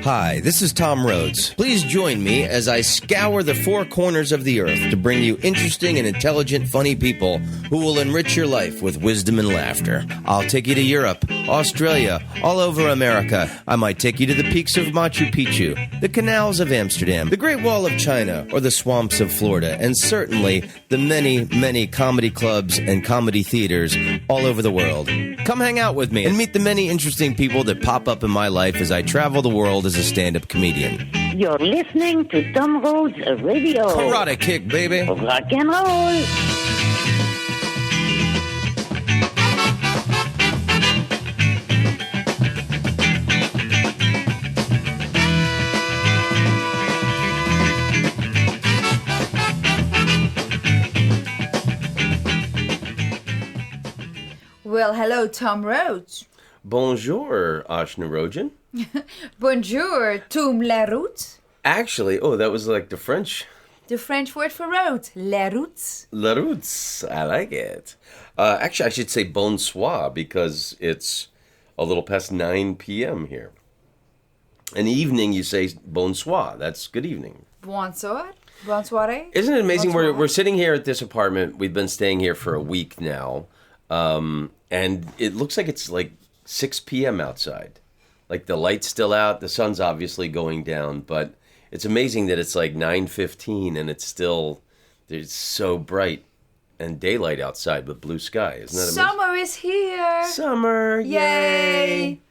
Hi, this is Tom Rhodes. Please join me as I scour the four corners of the earth to bring you interesting and intelligent, funny people who will enrich your life with wisdom and laughter. I'll take you to Europe, Australia, all over America. I might take you to the peaks of Machu Picchu, the canals of Amsterdam, the Great Wall of China, or the swamps of Florida, and certainly the many, many comedy clubs and comedy theaters all over the world. Come hang out with me and meet the many interesting people that pop up in my life as I travel the world as a stand-up comedian. You're listening to Tom Rhodes Radio. Karate kick, baby. Rock and roll. Well, hello, Tom Rhodes. Bonjour, Ashna and I. Bonjour, Tom la route. Actually, that was like the French. The French word for road, la route. La route, I like it. Actually, I should say bonsoir because it's a little past 9 p.m. here. In the evening, you say bonsoir. That's good evening. Bonsoir. Bonsoir. Isn't it amazing? Bonsoir. We're sitting here at this apartment. We've been staying here for a week now. And it looks like it's like 6 p.m. outside. Like the light's still out. The sun's obviously going down, but it's amazing that it's like 9:15 and it's so bright and daylight outside with blue sky. Isn't that amazing? Summer is here. Summer, yay!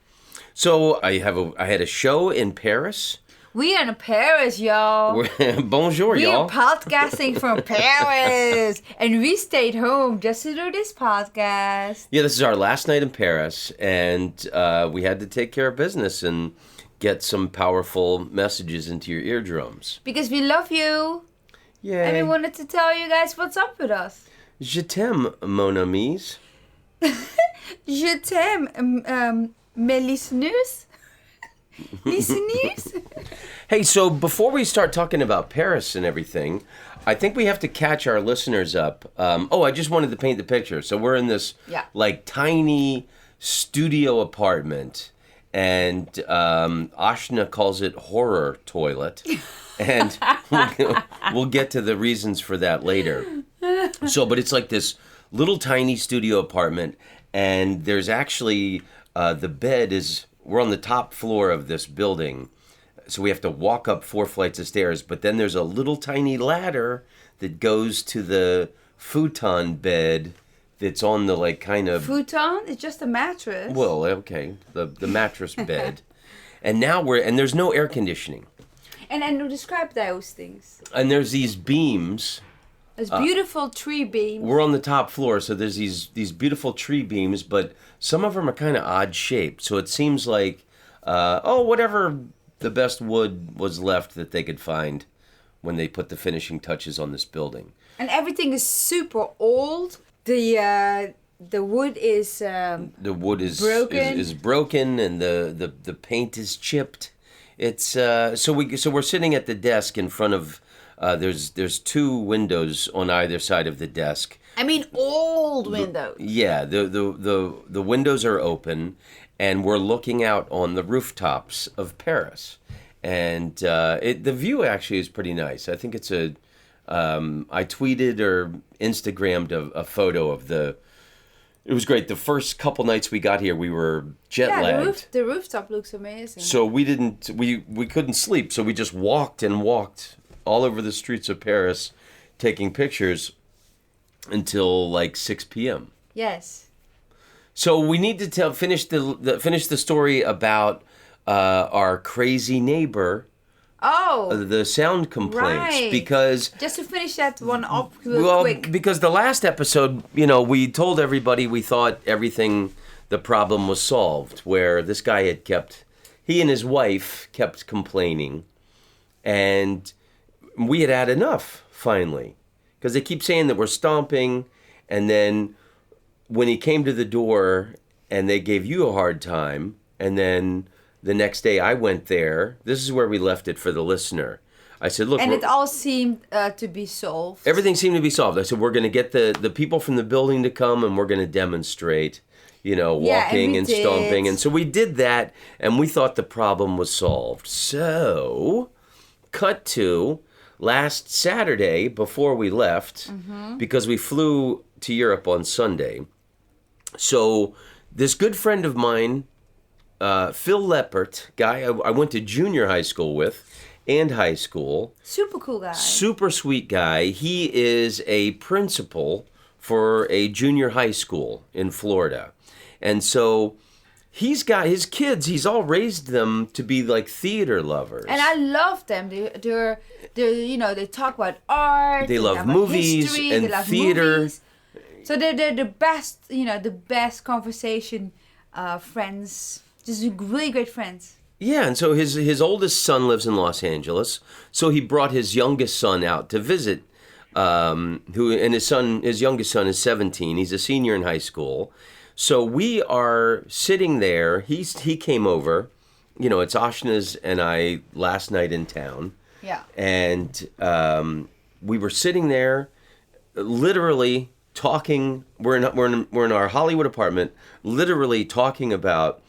So I had a show in Paris. We are in Paris, y'all. Bonjour, y'all. We are podcasting from Paris. And we stayed home just to do this podcast. Yeah, this is our last night in Paris, and we had to take care of business and get some powerful messages into your eardrums. Because we love you. Yay. And we wanted to tell you guys what's up with us. Je t'aime, mon amis. Je t'aime, mes listeners. Listeners? Hey, so before we start talking about Paris and everything, I think we have to catch our listeners up. I just wanted to paint the picture. So we're in this like tiny studio apartment, and Ashna calls it horror toilet, and we'll get to the reasons for that later. But it's like this little tiny studio apartment, and there's actually the bed is. We're on the top floor of this building, so we have to walk up 4 flights of stairs, but then there's a little tiny ladder that goes to the futon bed that's on the like kind of... Futon? It's just a mattress. Well, okay, the mattress bed. And now there's no air conditioning. And describe those things. And there's these beams. There's beautiful tree beams. We're on the top floor, so there's these beautiful tree beams, but some of them are kind of odd shaped. So it seems like, whatever the best wood was left that they could find when they put the finishing touches on this building. And everything is super old. The wood is broken. is broken, and the paint is chipped. It's so we're sitting at the desk in front of. There's 2 windows on either side of the desk. I mean, old windows. The windows are open, and we're looking out on the rooftops of Paris, and the view actually is pretty nice. I think it's I tweeted or Instagrammed a photo of the. It was great. The first couple nights we got here, we were jet lagged. The rooftop looks amazing. So we couldn't sleep, so we just walked all over the streets of Paris, taking pictures until like 6 p.m. Yes. So we need to finish the story about our crazy neighbor. The sound complaints, right. Because just to finish that one up quick. Because the last episode, we told everybody we thought the problem was solved, where this guy he and his wife kept complaining, and we had enough, finally. Because they keep saying that we're stomping, and then when he came to the door and they gave you a hard time, and then the next day I went there, this is where we left it for the listener. I said, look... And it all seemed to be solved. Everything seemed to be solved. I said, we're going to get the people from the building to come, and we're going to demonstrate. walking and stomping. And so we did that, and we thought the problem was solved. So, cut to last Saturday before we left, because we flew to Europe on Sunday. So, this good friend of mine, Phil Leppert, guy I went to junior high school with, and high school. Super cool guy. Super sweet guy. He is a principal for a junior high school in Florida. And so he's got his kids, he's all raised them to be like theater lovers. And I love them. They're they talk about art. They love movies history, and they love theater. Movies. So they're the best, the best conversation friends. Just really great friends. Yeah, and so his oldest son lives in Los Angeles. So he brought his youngest son out to visit. His youngest son is 17. He's a senior in high school. So we are sitting there. He came over. It's Ashna and I last night in town. Yeah. And we were sitting there, literally talking. We're in our Hollywood apartment, literally talking about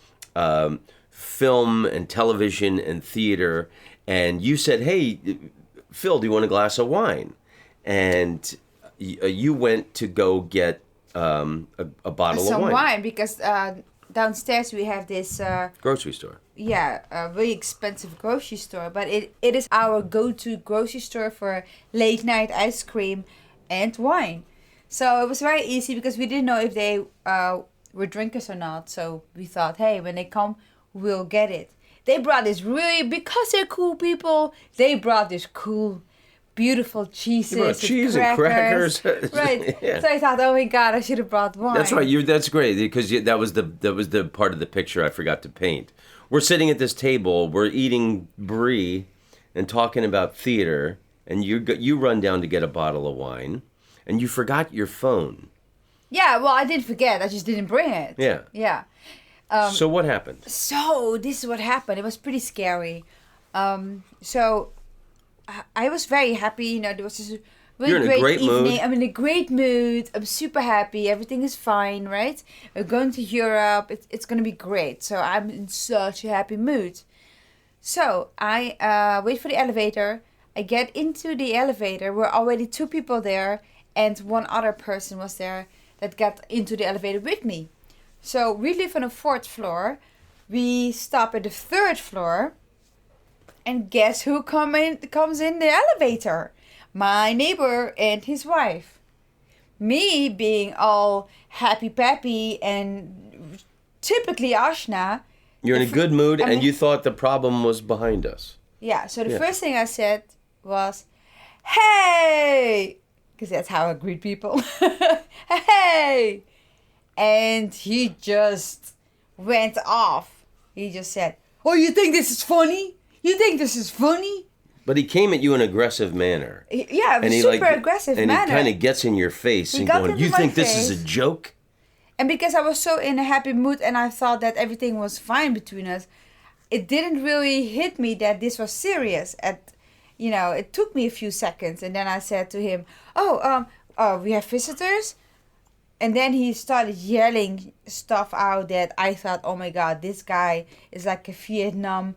film and television and theater. And you said, "Hey, Phil, do you want a glass of wine?" And you went to go get a bottle of wine. Some wine, because downstairs we have this... grocery store. Yeah, a very expensive grocery store. But it is our go-to grocery store for late night ice cream and wine. So it was very easy because we didn't know if they were drinkers or not. So we thought, hey, when they come, we'll get it. They brought this because they're cool people, they brought this cool... beautiful cheeses. You brought cheese and crackers. Right. Yeah. So I thought, oh my God, I should have brought wine. That's right. That's great, because that was the part of the picture I forgot to paint. We're sitting at this table. We're eating brie and talking about theater, and you run down to get a bottle of wine, and you forgot your phone. Yeah. Well, I didn't forget. I just didn't bring it. Yeah. Yeah. So what happened? So this is what happened. It was pretty scary. So I was very happy. There was this really great evening. Mood. I'm in a great mood. I'm super happy. Everything is fine, right? We're going to Europe. It's going to be great. So I'm in such a happy mood. So I wait for the elevator. I get into the elevator. We're already 2 people there. And one other person was there that got into the elevator with me. So we live on the 4th floor. We stop at the 3rd floor. And guess who comes in the elevator? My neighbor and his wife. Me being all happy-peppy and typically Ashna. You're in a good mood, and you thought the problem was behind us. Yeah, so the first thing I said was, "Hey!" Because that's how I greet people. "Hey!" And he just went off. He just said, "Oh, you think this is funny? You think this is funny?" But he came at you in an aggressive manner. Yeah, it was super aggressive manner. And he kind of gets in your face and going, "You think this is a joke?" And because I was so in a happy mood and I thought that everything was fine between us, it didn't really hit me that this was serious. It took me a few seconds, and then I said to him, "Oh, we have visitors." And then he started yelling stuff out that I thought, "Oh my God, this guy is like a Vietnam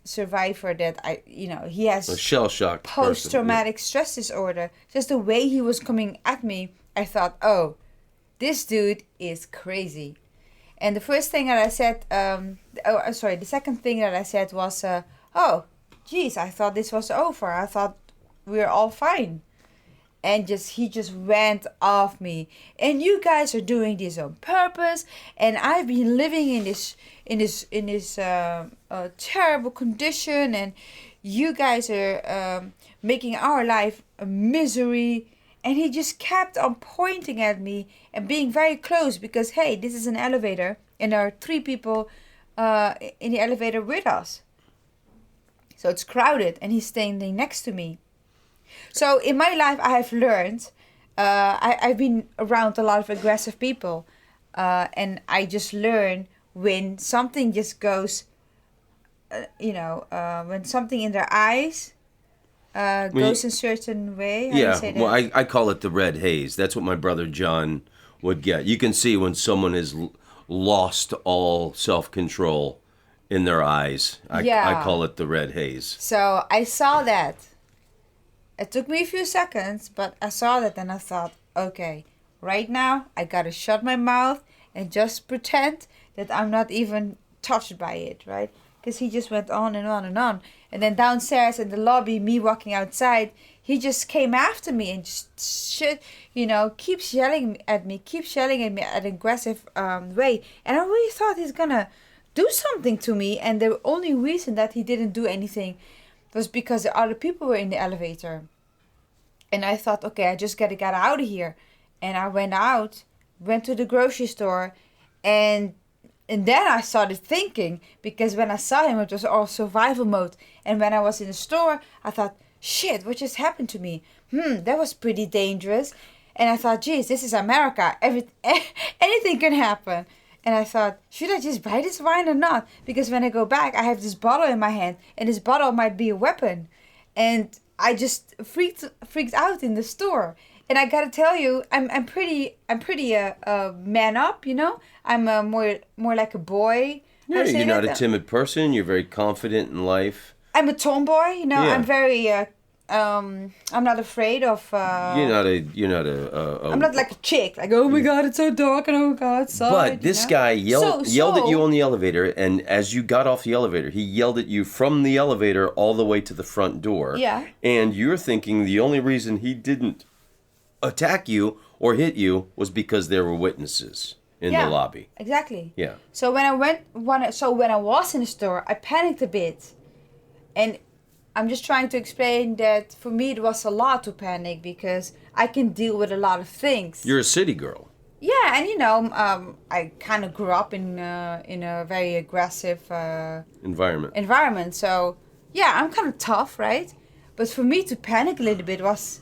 survivor that he has a shell shock post-traumatic stress disorder." Just the way he was coming at me, I thought, "Oh, this dude is crazy." And the first thing that I said, the second thing that I said was, "Oh, geez, I thought this was over. I thought we were all fine." And he just went off me. "And you guys are doing this on purpose. And I've been living in this terrible condition. And you guys are making our life a misery." And he just kept on pointing at me and being very close because, hey, this is an elevator. And there are 3 people in the elevator with us. So it's crowded. And he's standing next to me. So in my life, I have learned, I've been around a lot of aggressive people, and I just learn when something just goes, when something in their eyes goes a certain way. I call it the red haze. That's what my brother John would get. You can see when someone has lost all self-control in their eyes. I call it the red haze. So I saw that. It took me a few seconds, but I saw that and I thought, okay, right now I gotta shut my mouth and just pretend that I'm not even touched by it, right? Because he just went on and on and on. And then downstairs in the lobby, me walking outside, he just came after me and just keeps yelling at me at an aggressive way. And I really thought he's gonna do something to me. And the only reason that he didn't do anything was because the other people were in the elevator. And I thought, okay, I just gotta get out of here. And I went to the grocery store, and then I started thinking, because when I saw him, it was all survival mode. And when I was in the store, I thought, shit, what just happened to me? That was pretty dangerous. And I thought, geez, this is America. Anything can happen. And I thought, should I just buy this wine or not? Because when I go back, I have this bottle in my hand, and this bottle might be a weapon. And I just freaked out in the store. And I gotta tell you, I'm pretty man up, you know. I'm more like a boy. Yeah, you're not a timid person. You're very confident in life. I'm a tomboy, you know. Yeah. I'm very I'm not afraid of. You're not a. I'm not like a chick. Like, oh my God, it's so dark, and oh my God, it's so. But this guy yelled at you on the elevator, and as you got off the elevator, he yelled at you from the elevator all the way to the front door. Yeah. And you're thinking the only reason he didn't attack you or hit you was because there were witnesses in the lobby. Exactly. Yeah. So when I was in the store, I panicked a bit, and I'm just trying to explain that for me it was a lot to panic because I can deal with a lot of things. You're a city girl. Yeah, and I kind of grew up in a very aggressive environment. So yeah, I'm kind of tough, right? But for me to panic a little bit was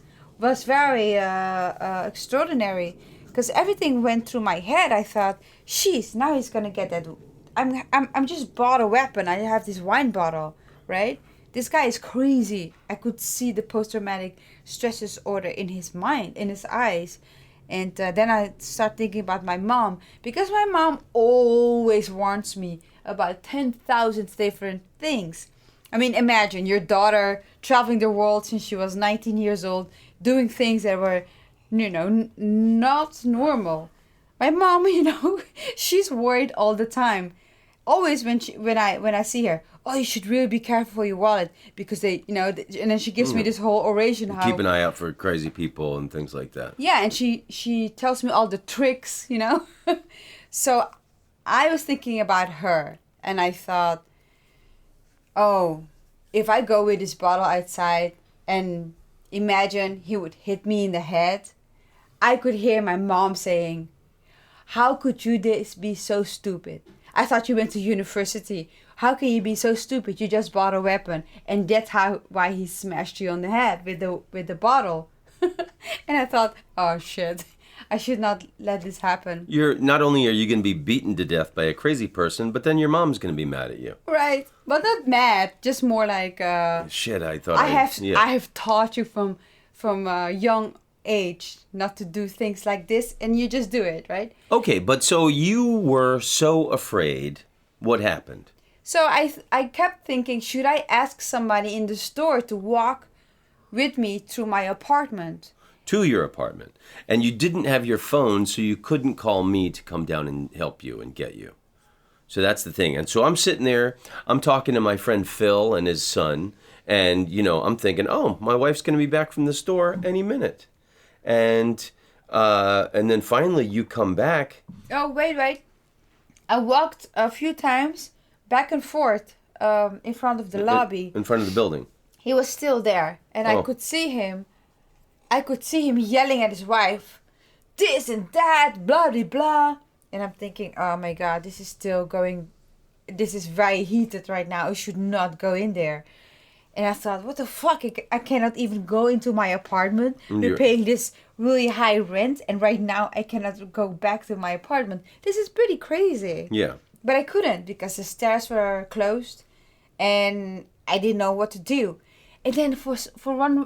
very extraordinary, because everything went through my head. I thought, sheesh, now he's gonna get that. I'm just bought a weapon. I have this wine bottle, right? This guy is crazy. I could see the post-traumatic stress disorder in his mind, in his eyes. And then I start thinking about my mom, because my mom always warns me about 10,000 different things. I mean, imagine your daughter traveling the world since she was 19 years old, doing things that were, not normal. My mom, she's worried all the time. Always when I see her, oh, you should really be careful for your wallet, because they, and then she gives me this whole oration. How keep an eye out for crazy people and things like that. Yeah, and she tells me all the tricks, So I was thinking about her, and I thought, oh, if I go with this bottle outside and imagine he would hit me in the head, I could hear my mom saying, how could you be so stupid? I thought you went to university. How can you be so stupid? You just bought a weapon, and that's why he smashed you on the head with the bottle. And I thought, oh shit, I should not let this happen. Not only are you going to be beaten to death by a crazy person, but then your mom's going to be mad at you. Right, but not mad, just more like. Shit, I thought I have taught you from a young age not to do things like this, and you just do it, right? Okay, but so you were so afraid. What happened? So I kept thinking, should I ask somebody in the store to walk with me through my apartment? To your apartment. And you didn't have your phone, so you couldn't call me to come down and help you and get you. So that's the thing. And so I'm sitting there, I'm talking to my friend Phil and his son, and, I'm thinking, oh, my wife's going to be back from the store any minute. And then finally you come back. Oh, wait. I walked a few times back and forth in front of the lobby. In front of the building. He was still there, and I could see him. I could see him yelling at his wife, this and that, blah, blah, blah. And I'm thinking, oh my God, this is very heated right now. I should not go in there. And I thought, what the fuck? I cannot even go into my apartment. We're paying this really high rent, and right now I cannot go back to my apartment. This is pretty crazy. Yeah. But I couldn't, because the stairs were closed, and I didn't know what to do. And then for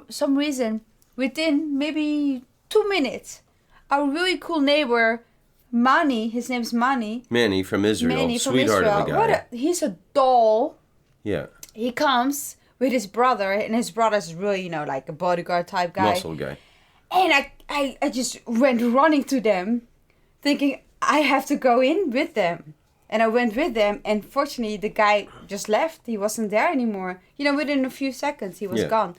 some reason, within maybe 2 minutes, our really cool neighbor, Mani, his name's Manny from Israel, Manny from sweetheart Israel. of a guy. He's a doll. Yeah. He comes with his brother, and his brother's really, like a bodyguard type guy. Muscle guy. And I just went running to them, thinking I have to go in with them. And I went with them, and fortunately the guy just left. He wasn't there anymore. Within a few seconds he was gone.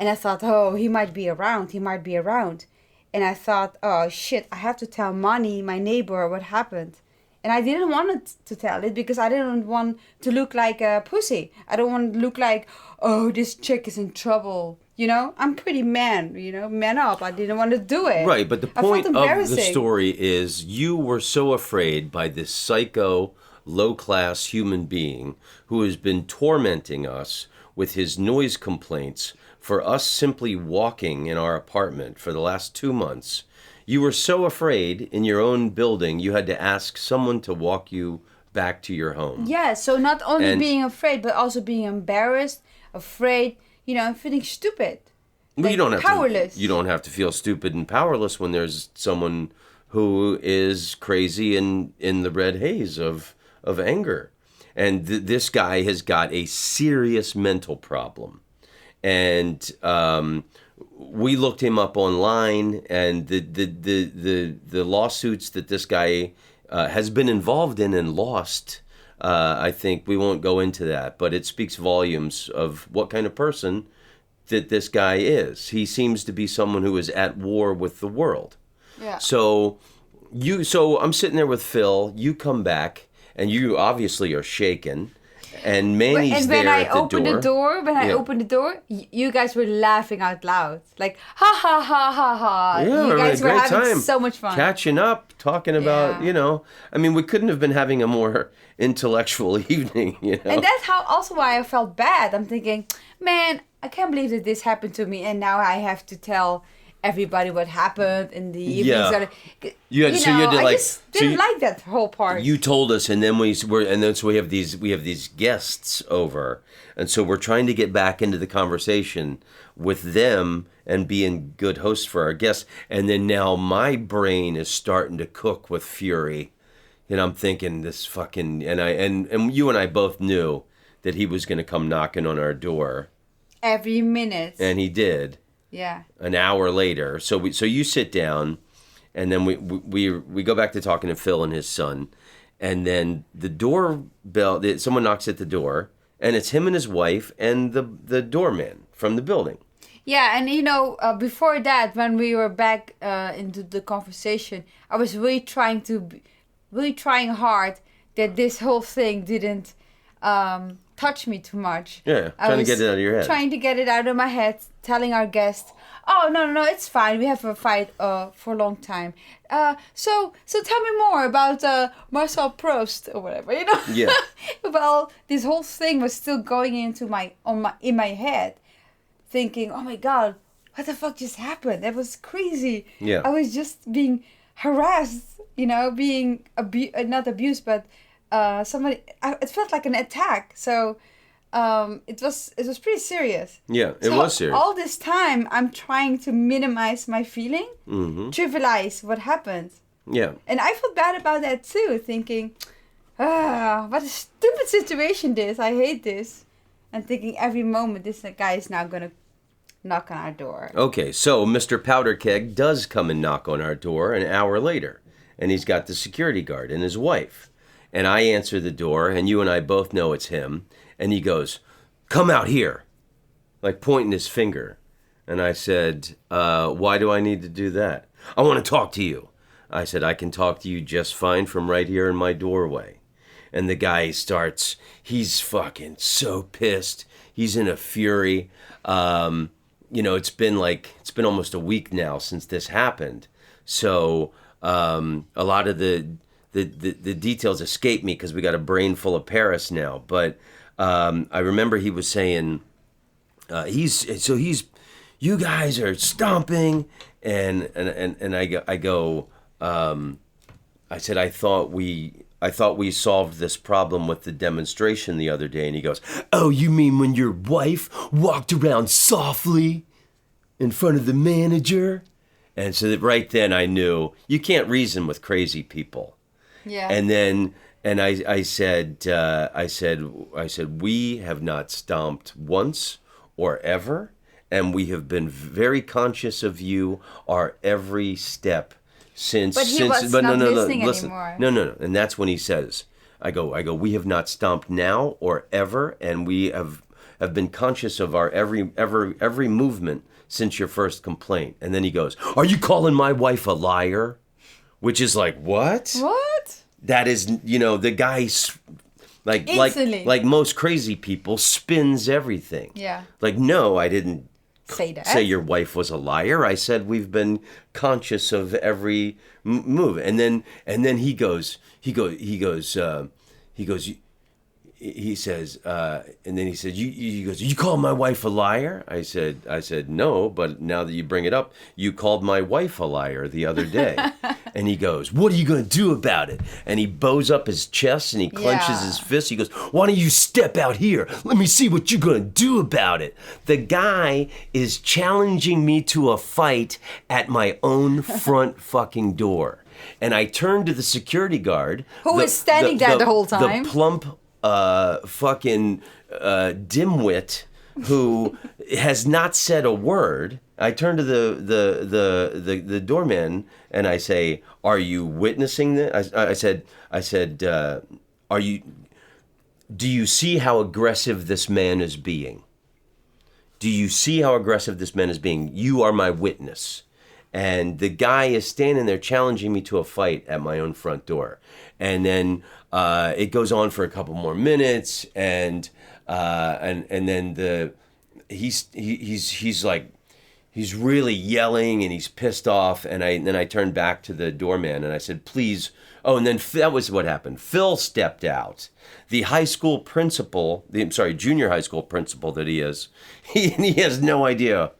And I thought, oh, he might be around. And I thought, oh shit, I have to tell Manny, my neighbor, what happened. And I didn't want to tell it because I didn't want to look like a pussy. I don't want to look like, oh, this chick is in trouble. I'm pretty man up. I didn't want to do it. Right, but the point of the story is you were so afraid by this psycho, low-class human being who has been tormenting us with his noise complaints for us simply walking in our apartment for the last 2 months. You were so afraid in your own building, you had to ask someone to walk you back to your home. Yeah, so not only being afraid, but also being embarrassed, afraid, and feeling stupid. Well, powerless. You don't have to feel stupid and powerless when there's someone who is crazy and in the red haze of anger. And this guy has got a serious mental problem. And we looked him up online, and the lawsuits that this guy has been involved in and lost, I think we won't go into that, but it speaks volumes of what kind of person that this guy is. He seems to be someone who is at war with the world. Yeah. So I'm sitting there with Phil, you come back, and you obviously are shaken. And Manny's there at the door. When I opened the door, you guys were laughing out loud. Like, ha, ha, ha, ha, ha. Yeah, you guys were having time. so much fun. Catching up, talking about, we couldn't have been having a more intellectual evening, And that's also why I felt bad. I'm thinking, man, I can't believe that this happened to me. And now I have to tell everybody what happened in the evening. Yeah. I just didn't like that whole part. You told us, and then we have these guests over, and so we're trying to get back into the conversation with them and being good hosts for our guests. And then now my brain is starting to cook with fury, and I'm thinking this fucking and you and I both knew that he was going to come knocking on our door every minute, and he did. Yeah. An hour later, so you sit down, and then we go back to talking to Phil and his son, and then the doorbell. Someone knocks at the door, and it's him and his wife and the doorman from the building. Yeah, and before that, when we were back into the conversation, I was really trying hard that this whole thing didn't touch me too much. Yeah, trying to get it out of your head. Trying to get it out of my head, telling our guest, oh, no, it's fine. We have a fight for a long time. So tell me more about Marcel Proust or whatever, Yeah. Well, this whole thing was still going into in my head, thinking, oh my God, what the fuck just happened? That was crazy. Yeah. I was just being harassed, being not abused, but it felt like an attack. So it was pretty serious. Yeah, it was serious. All this time I'm trying to minimize my feeling, trivialize what happened. Yeah. And I felt bad about that too, thinking, what a stupid situation this. I hate this. And thinking every moment this guy is now gonna knock on our door. Okay, so Mr. Powder Keg does come and knock on our door an hour later, and he's got the security guard and his wife. And I answer the door, and you and I both know it's him. And he goes, come out here, like pointing his finger. And I said, why do I need to do that? I want to talk to you. I said, I can talk to you just fine from right here in my doorway. And the guy he's fucking so pissed. He's in a fury. It's been almost a week now since this happened. So a lot of the details escape me because we got a brain full of Paris now. But I remember he was saying, you guys are stomping, and I said, I thought we solved this problem with the demonstration the other day. And he goes, oh, you mean when your wife walked around softly in front of the manager? And so that right then I knew you can't reason with crazy people. Yeah. And I said, we have not stomped once or ever, and we have been very conscious of you our every step since. But he was not listening anymore. No. And that's when he says, I go, we have not stomped now or ever, and we have been conscious of our every movement since your first complaint. And then he goes, are you calling my wife a liar? Which is like, what? What? That is, the guy's like most crazy people spins everything. Yeah. Like, no, I didn't say your wife was a liar. I said we've been conscious of every move. And then he says, and then he said, you call my wife a liar? I said, no, but now that you bring it up, you called my wife a liar the other day. And he goes, what are you going to do about it? And he bows up his chest and he clenches his fist. He goes, why don't you step out here? Let me see what you're going to do about it. The guy is challenging me to a fight at my own front fucking door. And I turned to the security guard. Who was standing there the whole time. The plump fucking dimwit who has not said a word. I turn to the doorman and I say, "Are you witnessing this?" I said, do you see how aggressive this man is being? Do you see how aggressive this man is being? You are my witness. And the guy is standing there challenging me to a fight at my own front door. And then it goes on for a couple more minutes, and then he's like, he's really yelling and he's pissed off. And then I turned back to the doorman and I said, please. Oh, and then that was what happened. Phil stepped out. The high school principal, junior high school principal that he is, he has no idea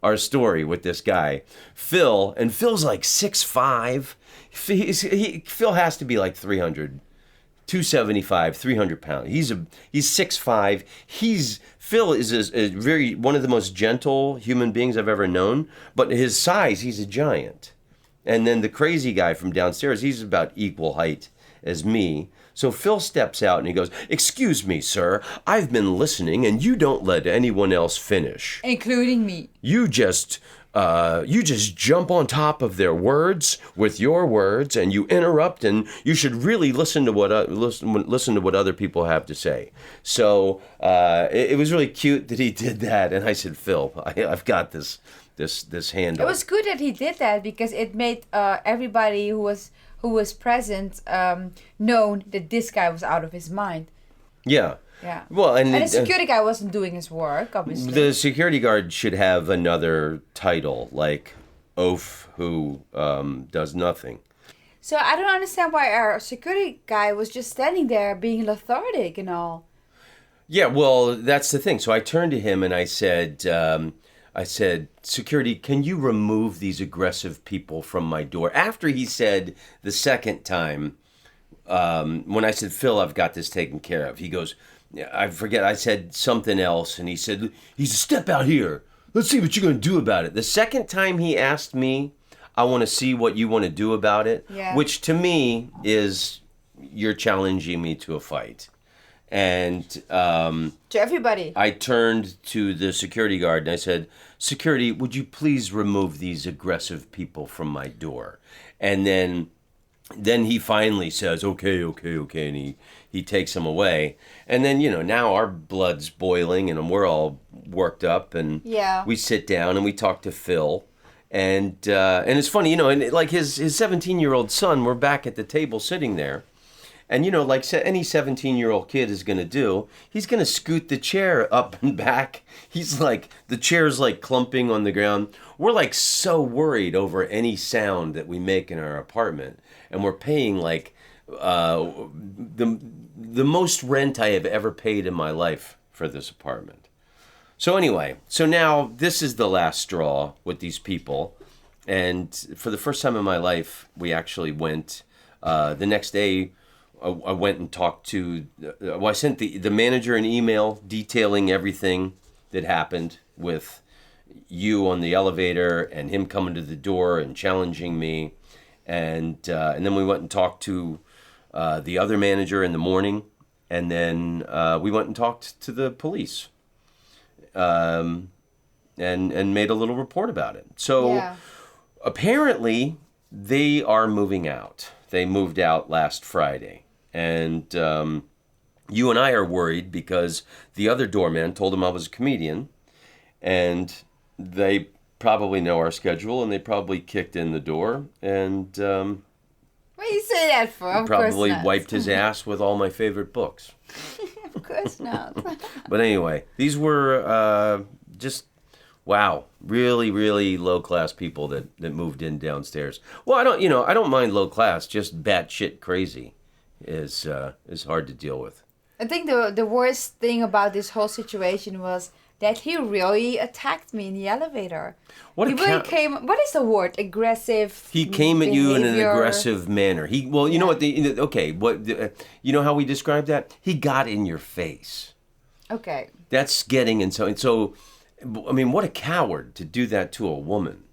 our story with this guy, Phil. And Phil's like 6'5". Phil has to be like 275, 300 pounds. He's 6'5". Phil is a one of the most gentle human beings I've ever known, but his size, he's a giant. And then the crazy guy from downstairs, he's about equal height as me. So Phil steps out and he goes, excuse me, sir, I've been listening and you don't let anyone else finish. Including me. You just jump on top of their words with your words and you interrupt, and you should really listen to what other people have to say. So it was really cute that he did that. And I said, Phil, I've got this handle. It was good that he did that because it made everybody who was present known that this guy was out of his mind. Yeah. Yeah. Well, and the security guy wasn't doing his work, obviously. The security guard should have another title, like oaf who does nothing. So I don't understand why our security guy was just standing there being lethargic and all. Yeah, well, that's the thing. So I turned to him and I said, security, can you remove these aggressive people from my door? After he said the second time, when I said, Phil, I've got this taken care of, he goes, I forget, I said something else, and he said, step out here. Let's see what you're going to do about it. The second time he asked me, I want to see what you want to do about it, which to me is you're challenging me to a fight. And to everybody, I turned to the security guard and I said, security, would you please remove these aggressive people from my door? And then he finally says, okay, and he takes them away. And then, now our blood's boiling and we're all worked up, and we sit down and we talk to Phil. And it's funny, and like his 17-year-old son, we're back at the table sitting there. And, like any 17-year-old kid is going to do, he's going to scoot the chair up and back. He's like, the chair's like clumping on the ground. We're like so worried over any sound that we make in our apartment. And we're paying like the most rent I have ever paid in my life for this apartment. So anyway, now this is the last straw with these people. And for the first time in my life, we actually went the next day. I went and talked to, I sent the manager an email detailing everything that happened with, you on the elevator and him coming to the door and challenging me. And then we went and talked to the other manager in the morning. And then we went and talked to the police and made a little report about it. So apparently they are moving out. They moved out last Friday. And you and I are worried because the other doorman told him I was a comedian. And they probably know our schedule, and they probably kicked in the door. And what do you say that for? Of probably course not. wiped his ass with all my favorite books. Of course not. But anyway, these were just, wow, really, really low-class people that moved in downstairs. Well, I don't mind low class, just batshit crazy is hard to deal with. I think the worst thing about this whole situation was that he really attacked me in the elevator. He really came. What is the word? Aggressive. He came at you in an behavior. aggressive manner. You know what? You know how we describe that? He got in your face. Okay. That's getting in. So, I mean, what a coward to do that to a woman.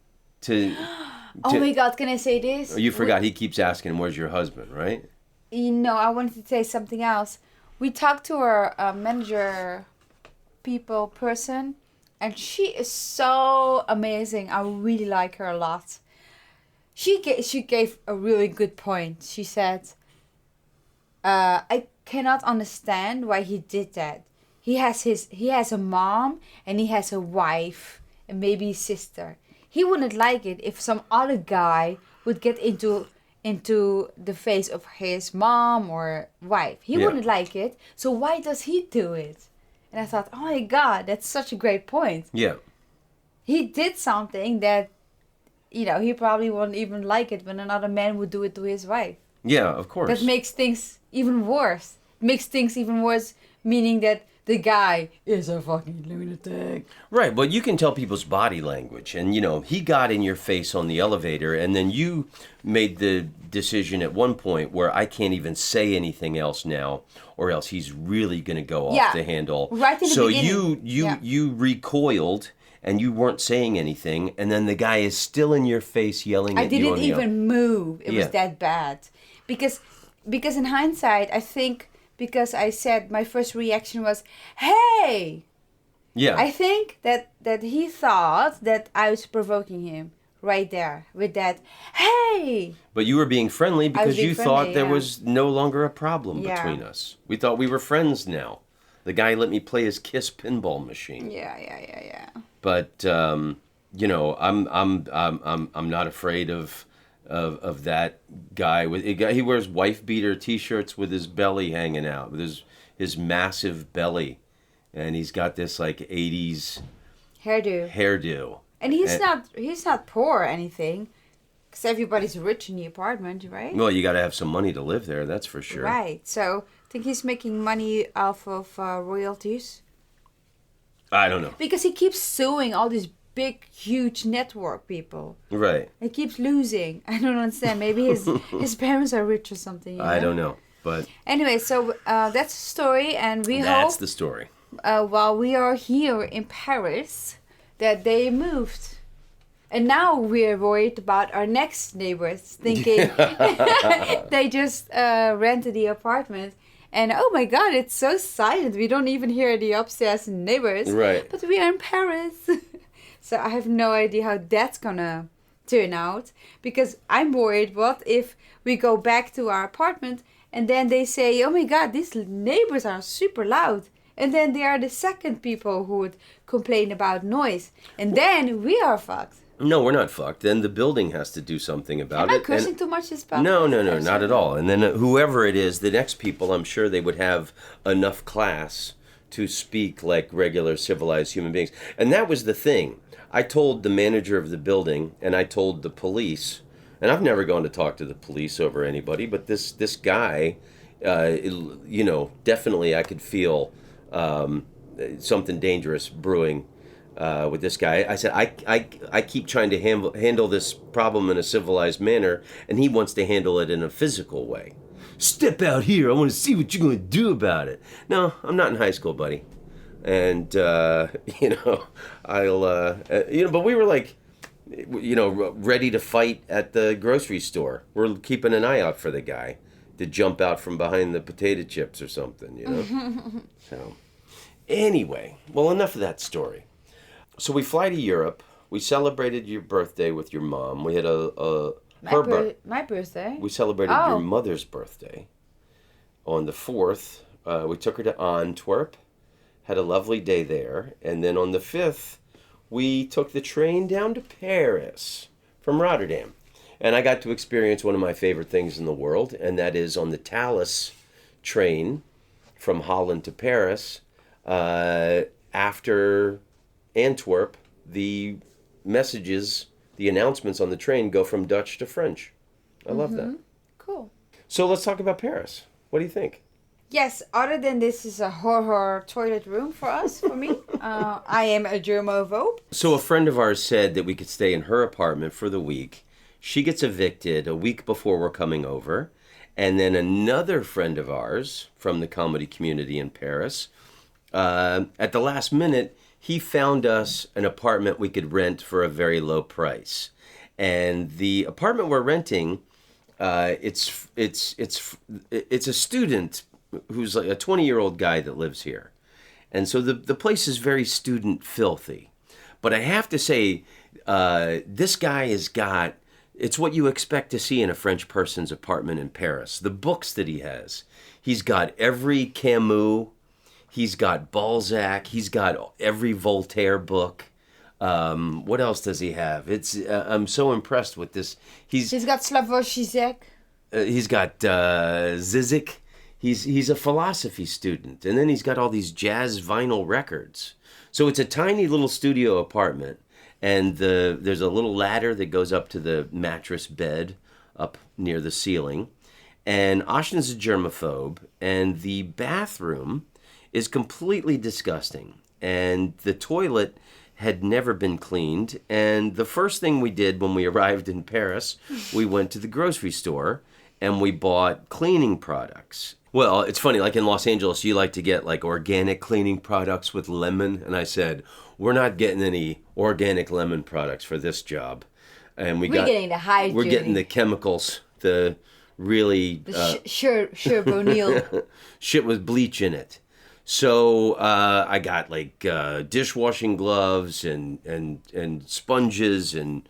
Oh my God! Can I say this? Oh, you forgot. He keeps asking, "Where's your husband?" Right? I wanted to say something else. We talked to our manager. Person, and she is so amazing. I really like her a lot. She gave a really good point. She said, I cannot understand why he did that. He has a mom and he has a wife and maybe a sister. He wouldn't like it if some other guy would get into the face of his mom or wife. He wouldn't like it. So why does he do it? And I thought, oh my God, that's such a great point. Yeah. He did something that, he probably wouldn't even like it when another man would do it to his wife. Yeah, of course. That makes things even worse. Meaning that the guy is a fucking lunatic. Right, but you can tell people's body language. And, he got in your face on the elevator, and then you made the decision at one point where I can't even say anything else now, or else he's really going to go off the handle. Right in the beginning. So you recoiled, and you weren't saying anything, and then the guy is still in your face yelling at you on the I didn't even move. It was that bad. Because in hindsight, I think... Because I said my first reaction was, "Hey!" Yeah. I think that he thought that I was provoking him right there with that, "Hey!" But you were being friendly because you thought there was no longer a problem between us. We thought we were friends now. The guy let me play his Kiss pinball machine. Yeah. But I'm not afraid of that guy. He wears wife beater T-shirts with his belly hanging out, with his massive belly, and he's got this like 80s hairdo. And he's not poor or anything, because everybody's rich in the apartment, right? Well, you got to have some money to live there, that's for sure. Right. So I think he's making money off of royalties. I don't know. Because he keeps suing all these big, huge network people. Right. He keeps losing. I don't understand. Maybe his parents are rich or something. I don't know. But anyway, so that's the story, and that's the story. While we are here in Paris, that they moved. And now we're worried about our next neighbors, thinking they just rented the apartment. And oh my God, it's so silent. We don't even hear the upstairs neighbors. Right. But we are in Paris. So I have no idea how that's gonna turn out. Because I'm worried, what if we go back to our apartment and then they say, oh my God, these neighbors are super loud. And then they are the second people who would complain about noise. And then we are fucked. No, we're not fucked. Then the building has to do something about it. Am I cursing too much this podcast? No, not at all. And then whoever it is, the next people, I'm sure they would have enough class to speak like regular civilized human beings. And that was the thing. I told the manager of the building, and I told the police, and I've never gone to talk to the police over anybody, but this guy, definitely I could feel something dangerous brewing with this guy. I said, I keep trying to handle this problem in a civilized manner, and he wants to handle it in a physical way. Step out here. I want to see what you're going to do about it. No, I'm not in high school, buddy. and but we were like, ready to fight at the grocery store. We're keeping an eye out for the guy to jump out from behind the potato chips or something, So, anyway, well, enough of that story. So we fly to Europe. We celebrated your birthday with your mom. We had my birthday? We celebrated your mother's birthday on the 4th. We took her to Antwerp, had a lovely day there. And then on the 5th, we took the train down to Paris from Rotterdam. And I got to experience one of my favorite things in the world, and that is on the Thalys train from Holland to Paris. After Antwerp, the messages, the announcements on the train go from Dutch to French. I love that. Cool. So let's talk about Paris. What do you think? Yes, other than this is a horror toilet room for me. I am a germaphobe. So a friend of ours said that we could stay in her apartment for the week. She gets evicted a week before we're coming over. And then another friend of ours from the comedy community in Paris, at the last minute, he found us an apartment we could rent for a very low price. And the apartment we're renting, it's a student who's like a 20-year-old guy that lives here. And so the place is very student filthy. But I have to say, this guy has got, it's what you expect to see in a French person's apartment in Paris. The books that he has. He's got every Camus. He's got Balzac. He's got every Voltaire book. What else does he have? I'm so impressed with this. He's got Slavoj Žižek. He's got Zizek. He's a philosophy student. And then he's got all these jazz vinyl records. So it's a tiny little studio apartment. And there's a little ladder that goes up to the mattress bed up near the ceiling. And Ashna's a germaphobe. And the bathroom is completely disgusting. And the toilet had never been cleaned. And the first thing we did when we arrived in Paris, we went to the grocery store and we bought cleaning products. Well, it's funny, like in Los Angeles, you like to get like organic cleaning products with lemon. And I said, we're not getting any organic lemon products for this job. And we're getting the high We're getting the chemicals, the really... Sure, Bonil. shit with bleach in it. So I got like dishwashing gloves and sponges and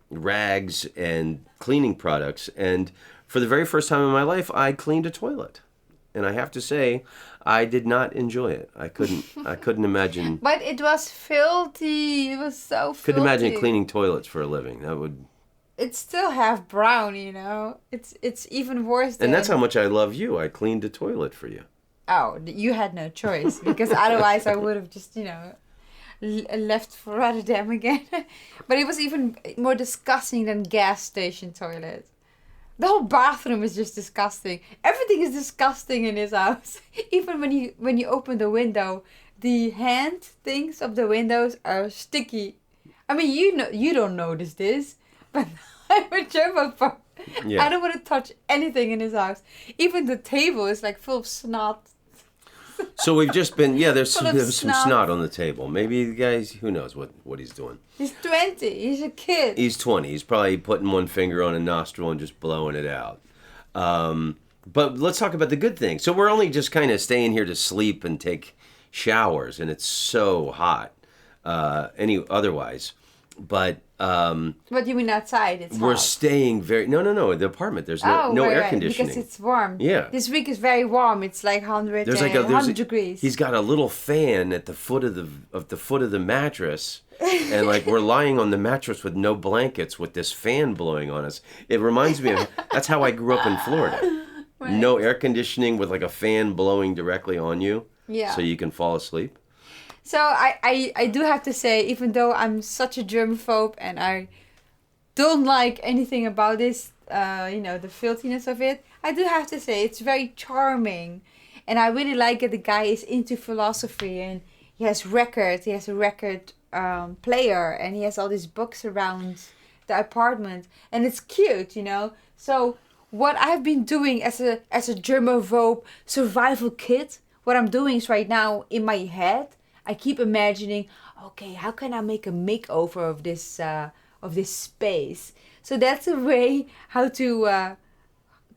rags and cleaning products. And for the very first time in my life, I cleaned a toilet. And I have to say, I did not enjoy it. I couldn't imagine. But it was filthy. It was so filthy. Couldn't imagine cleaning toilets for a living. That would. It's still half brown, It's even worse than. And that's how much I love you. I cleaned a toilet for you. Oh, you had no choice because otherwise I would have just, left for Rotterdam again. But it was even more disgusting than gas station toilet. The whole bathroom is just disgusting. Everything is disgusting in his house. Even when you open the window, the hand things of the windows are sticky. I mean, you don't notice this, but I'm a germaphobe. Yeah. I don't want to touch anything in his house. Even the table is like full of snot. So we've just been, there's some snot on the table. Maybe the guy's, who knows what he's doing. He's 20. He's a kid. He's 20. He's probably putting one finger on a nostril and just blowing it out. But let's talk about the good thing. So we're only just kind of staying here to sleep and take showers, and it's so hot otherwise. But what do you mean outside? It's we're hot. Staying very the apartment. There's no air conditioning because it's warm. Yeah, this week is very warm. It's like 100 degrees. He's got a little fan at the foot of the mattress, and like we're lying on the mattress with no blankets with this fan blowing on us. It reminds me of that's how I grew up in Florida. Right. No air conditioning with like a fan blowing directly on you. Yeah. So you can fall asleep. So I do have to say, even though I'm such a germaphobe and I don't like anything about this, the filthiness of it, I do have to say it's very charming. And I really like it. The guy is into philosophy and he has records. He has a record player and he has all these books around the apartment. And it's cute, So what I've been doing as a germaphobe survival kit, what I'm doing is right now in my head, I keep imagining, okay, how can I make a makeover of this space? So that's a way how to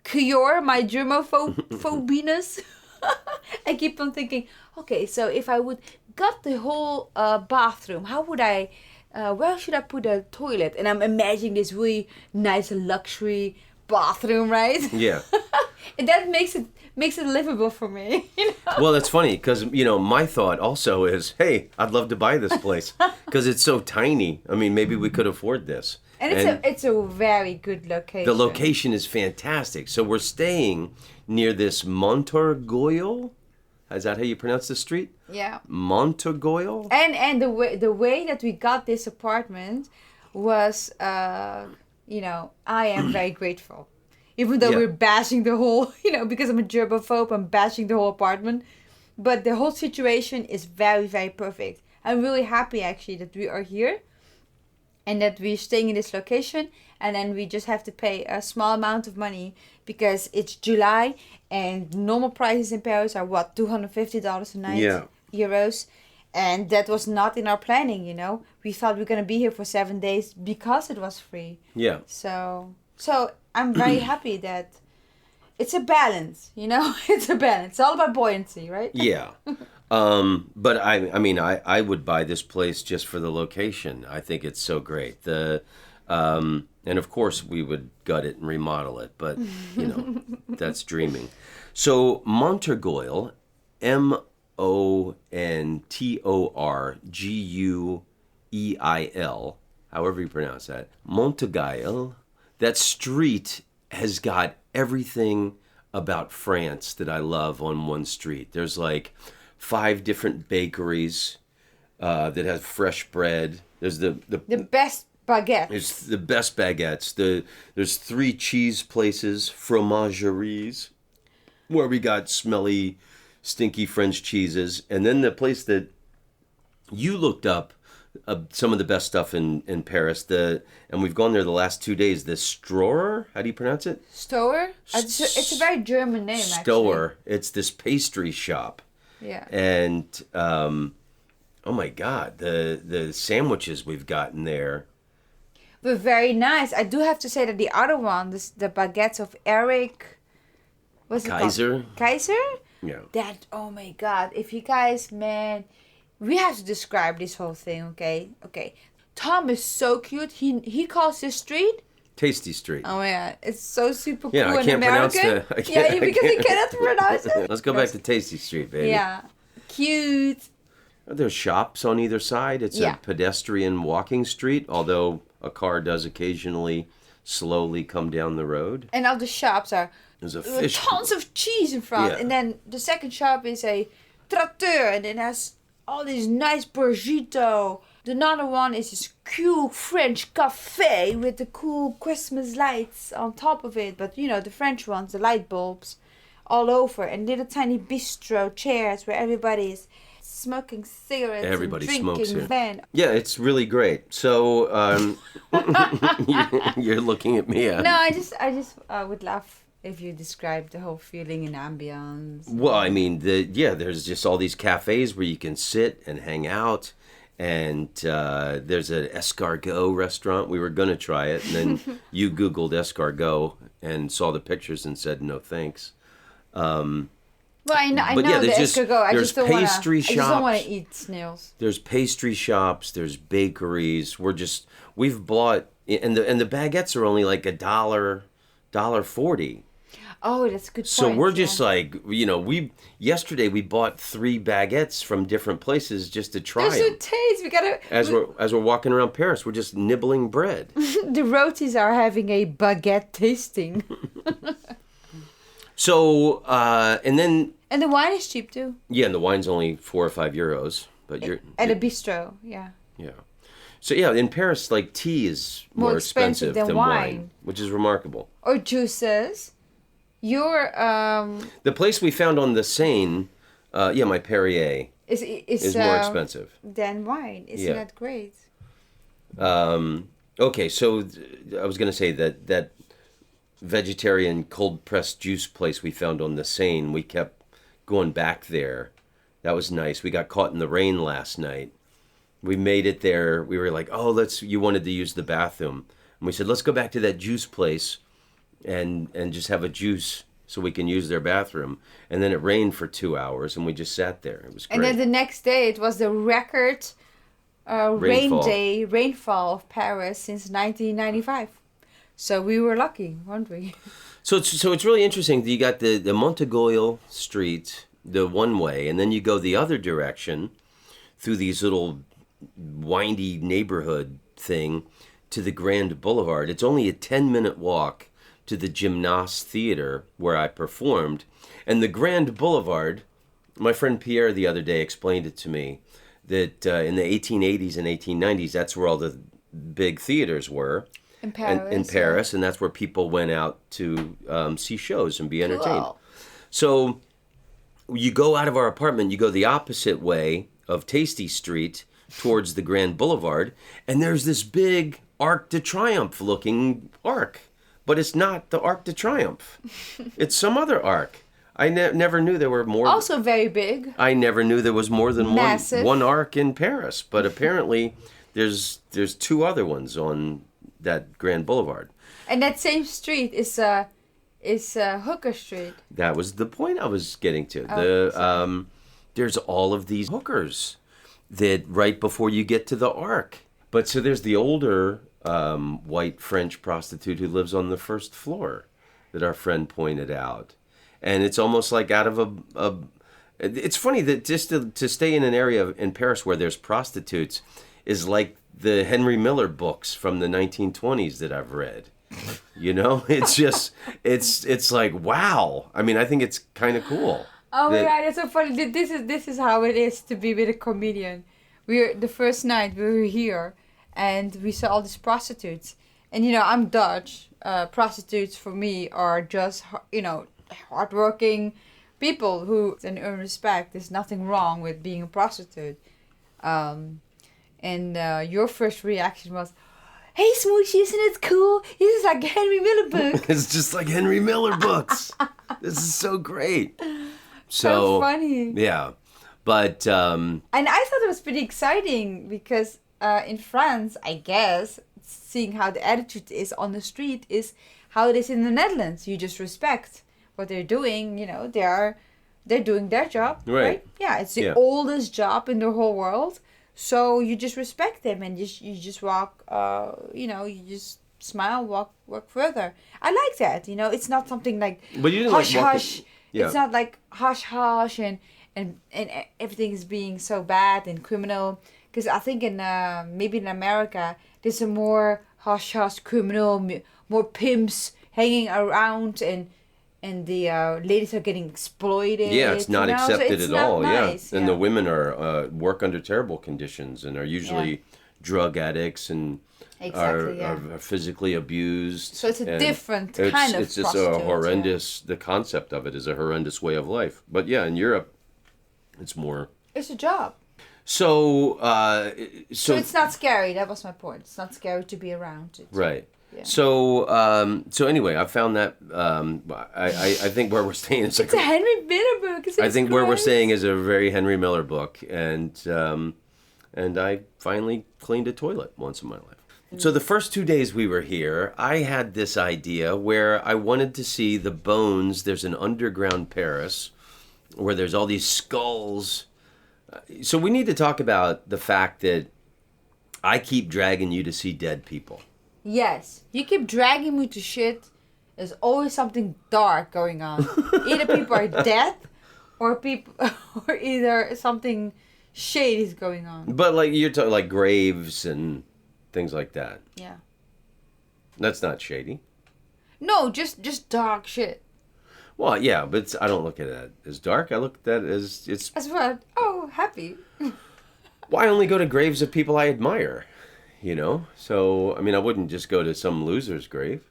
cure my germophobiness. I keep on thinking, okay, so if I would got the whole bathroom, how would I? Where should I put a toilet? And I'm imagining this really nice luxury bathroom, right? Yeah. And that makes it livable for me. You know? Well, that's funny because, my thought also is, hey, I'd love to buy this place because it's so tiny. I mean, maybe we could afford this. And it's a very good location. The location is fantastic. So we're staying near this Montorgueil. Is that how you pronounce the street? Yeah. Montorgueil? And the way that we got this apartment was, I am very grateful. Even though we're bashing the whole, because I'm a germaphobe, I'm bashing the whole apartment. But the whole situation is very, very perfect. I'm really happy, actually, that we are here. And that we're staying in this location. And then we just have to pay a small amount of money. Because it's July. And normal prices in Paris are, $250 a night? Yeah. Euros. And that was not in our planning, We thought we were going to be here for 7 days because it was free. Yeah. So I'm very happy that it's a balance, It's a balance. It's all about buoyancy, right? Yeah. But I would buy this place just for the location. I think it's so great. And of course we would gut it and remodel it, but that's dreaming. So Montorgueil, Montorgueil, however you pronounce that, Montorgueil. That street has got everything about France that I love on one street. There's like 5 different bakeries that have fresh bread. There's the best baguettes. There's the best baguettes. There's 3 cheese places, fromageries, where we got smelly, stinky French cheeses. And then the place that you looked up, some of the best stuff in Paris, and we've gone there the last 2 days, the Stoer, how do you pronounce it? Stoer? It's a very German name, actually. Stoer. It's this pastry shop. Yeah. And, oh my God, the sandwiches we've gotten there. But very nice. I do have to say that the other one, the baguettes of Eric... What's it called? Kaiser? Yeah. That, oh my God. If you guys, man... We have to describe this whole thing, okay? Okay. Tom is so cute. He calls this street... Tasty Street. Oh yeah, it's so super cool I and can't American. Pronounce because he cannot pronounce it. Let's go back to Tasty Street, baby. Yeah. Cute. There's shops on either side. It's a pedestrian walking street, although a car does occasionally slowly come down the road. And all the shops are... There's a fish tons of cheese in front. Yeah. And then the second shop is a tratteur. And it has all these nice prosciutto. The another one is this cool French cafe with the cool Christmas lights on top of it. But the French ones, the light bulbs all over. And little tiny bistro chairs where everybody is smoking cigarettes Everybody and smokes drinking here. Van. Yeah, it's really great. So you're looking at me. No, I just would love if you describe the whole feeling and ambience. Well, I mean, there's just all these cafes where you can sit and hang out. And there's an escargot restaurant. We were going to try it. And then you Googled escargot and saw the pictures and said, no, thanks. Well, I know the just, escargot. I just don't want shops. to eat snails. There's pastry shops. There's bakeries. We've bought, and the baguettes are only like $1.40. Oh, that's a good point. So we're just like, yesterday we bought 3 baguettes from different places just to try them. There's a taste. We gotta. As we're walking around Paris, we're just nibbling bread. The rotis are having a baguette tasting. So, and then... And the wine is cheap, too. Yeah, and the wine's only 4 or 5 euros. But At a bistro, yeah. Yeah. So, yeah, in Paris, like, tea is more expensive than wine, which is remarkable. Or juices. The place we found on the Seine, my Perrier, is more expensive. Than wine. Isn't that great? Okay, so I was going to say that vegetarian cold pressed juice place we found on the Seine, we kept going back there. That was nice. We got caught in the rain last night. We made it there. We were like, oh, you wanted to use the bathroom. And we said, let's go back to that juice place and just have a juice so we can use their bathroom. And then it rained for 2 hours and we just sat there. It was great. And then the next day it was the record rainfall of Paris since 1995. So we were lucky, weren't we? So it's really interesting. You got the Montorgueil street, the one way, and then you go the other direction through these little windy neighborhood thing to the Grand Boulevard. It's only a 10-minute walk to the Gymnase Theater where I performed. And the Grand Boulevard, my friend Pierre the other day explained it to me, that in the 1880s and 1890s, that's where all the big theaters were. In Paris. In Paris, and that's where people went out to see shows and be entertained. Cool. So you go out of our apartment, you go the opposite way of Tasty Street towards the Grand Boulevard, and there's this big Arc de Triomphe looking arc. But it's not the Arc de Triomphe. It's some other arc. I never knew there were more. Also very big. I never knew there was more than Massive. one arc in Paris. But apparently there's two other ones on that Grand Boulevard. And that same street is Hooker Street. That was the point I was getting to. There's all of these hookers that right before you get to the Arc. But so there's the older white French prostitute who lives on the first floor that our friend pointed out. And it's almost like out of a it's funny that just to stay in an area in Paris where there's prostitutes is like the Henry Miller books from the 1920s that I've read. You know, it's just, it's like, wow. I mean, I think it's kind of cool. Oh my God, it's so funny. This is how it is to be with a comedian. The first night we were here and we saw all these prostitutes. And, you know, I'm Dutch. Prostitutes for me are just, you know, hardworking people who can earn respect. There's nothing wrong with being a prostitute. And your first reaction was, hey, Smooshy, isn't it cool? This is like a Henry Miller book. It's just like Henry Miller books. This is so great. So funny. Yeah. But... and I thought it was pretty exciting because in France, I guess, seeing how the attitude is on the street is how it is in the Netherlands. You just respect what they're doing. You know, they're doing their job. Right? Yeah, it's the oldest job in the whole world. So you just respect them and you just walk, you know, you just smile, walk further. I like that, you know. It's not something like hush hush. Yeah. It's not like hush hush and everything is being so bad and criminal. Because I think maybe in America there's a more hush hush criminal, more pimps hanging around and the ladies are getting exploited. Yeah, it's not accepted so at all. Nice. Yeah, and the women are work under terrible conditions and are usually drug addicts and are physically abused. So it's a different kind of It's just a horrendous. Yeah. The concept of it is a horrendous way of life. But yeah, in Europe, it's more. It's a job. So it's not scary. That was my point. It's not scary to be around it. Right. Yeah. So anyway, I found that I think where we're staying is it's a Henry Miller book. I think where we're staying is a very Henry Miller book, and I finally cleaned a toilet once in my life. So the first 2 days we were here, I had this idea where I wanted to see the bones. There's an underground Paris where there's all these skulls. So we need to talk about the fact that I keep dragging you to see dead people. Yes, you keep dragging me to shit. There's always something dark going on. Either people are dead, or either something shady is going on. But like you're talking like graves and things like that. Yeah. That's not shady. No, just dark shit. Well, yeah, but I don't look at that as dark. I look at that as it's. As what? Oh, happy. Well, I only go to graves of people I admire. You know, so I mean, I wouldn't just go to some loser's grave.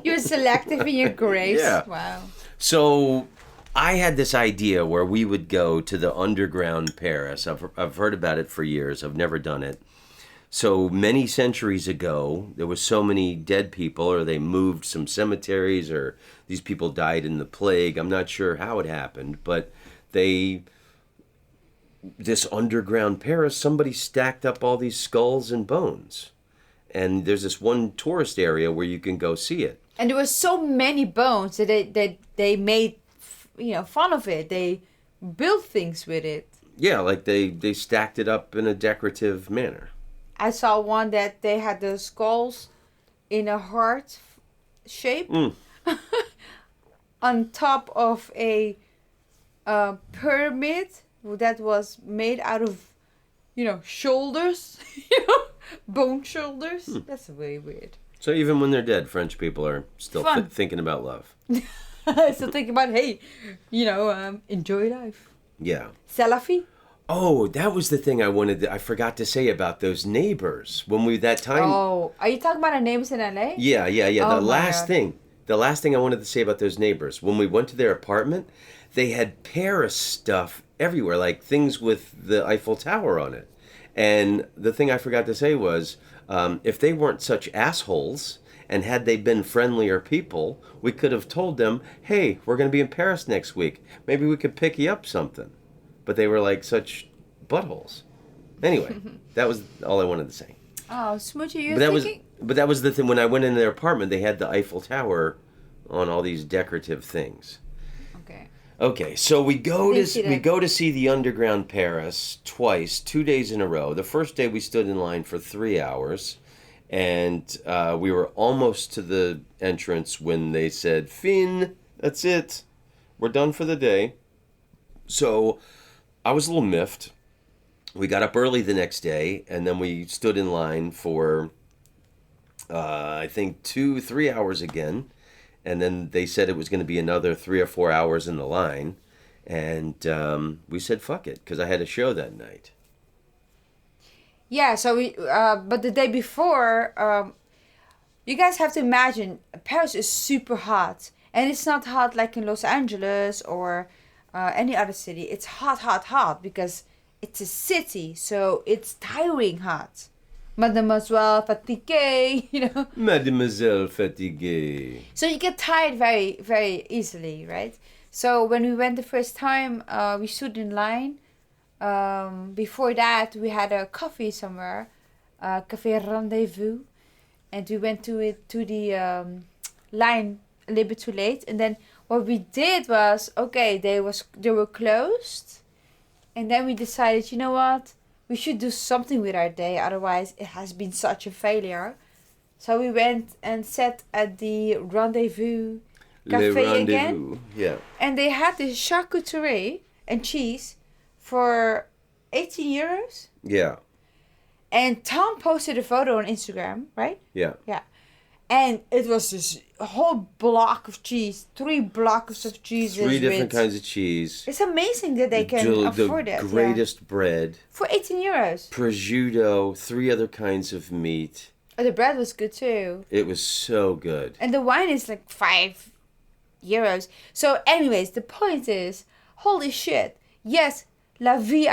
You're selective in your graves. Yeah. Wow. So I had this idea where we would go to the underground Paris. I've heard about it for years. I've never done it. So many centuries ago, there was so many dead people, or they moved some cemeteries, or these people died in the plague. I'm not sure how it happened, but this underground Paris, somebody stacked up all these skulls and bones. And there's this one tourist area where you can go see it. And there were so many bones that they made, fun of it. They built things with it. Yeah, like they stacked it up in a decorative manner. I saw one that they had the skulls in a heart shape on top of a pyramid that was made out of, shoulders, bone shoulders. That's very weird. So even when they're dead, French people are still thinking about love. Still thinking about, hey, enjoy life. Yeah. C'est la vie. Oh, that was the thing I forgot to say about those neighbors. That time... Oh, are you talking about our neighbors in LA? Yeah. Oh, the last thing I wanted to say about those neighbors, when we went to their apartment, they had Paris stuff everywhere, like things with the Eiffel Tower on it. And the thing I forgot to say was, if they weren't such assholes, and had they been friendlier people, we could have told them, hey, we're going to be in Paris next week. Maybe we could pick you up something. But they were like such buttholes. Anyway, that was all I wanted to say. Oh, Smoochie, you're thinking? But that was the thing. When I went in their apartment, they had the Eiffel Tower on all these decorative things. Okay, so we go to see the underground Paris twice, 2 days in a row. The first day we stood in line for 3 hours, and we were almost to the entrance when they said, "Fin, that's it. We're done for the day." So I was a little miffed. We got up early the next day, and then we stood in line for, I think, 2-3 hours again. And then they said it was going to be another 3 or 4 hours in the line. And we said, fuck it, because I had a show that night. Yeah, so but the day before, you guys have to imagine, Paris is super hot. And it's not hot like in Los Angeles or any other city. It's hot because it's a city. So it's tiring hot. Mademoiselle fatiguée, Mademoiselle fatiguée. So you get tired very, very easily, right? So when we went the first time, we stood in line. Before that, we had a coffee somewhere, Café Rendezvous. And we went to the line a little bit too late. And then what we did was, okay, they were closed. And then we decided, you know what? We should do something with our day, otherwise it has been such a failure. So we went and sat at the Rendezvous Cafe again. Yeah. And they had this charcuterie and cheese for 18 euros. Yeah. And Tom posted a photo on Instagram, right? Yeah. Yeah. And it was this whole block of cheese, 3 blocks of cheese. 3 different kinds of cheese. It's amazing that they can afford it. The greatest bread. For 18 euros. Prosciutto, 3 other kinds of meat. Oh, the bread was good too. It was so good. And the wine is like 5 euros. So anyways, the point is, holy shit. Yes, La Vie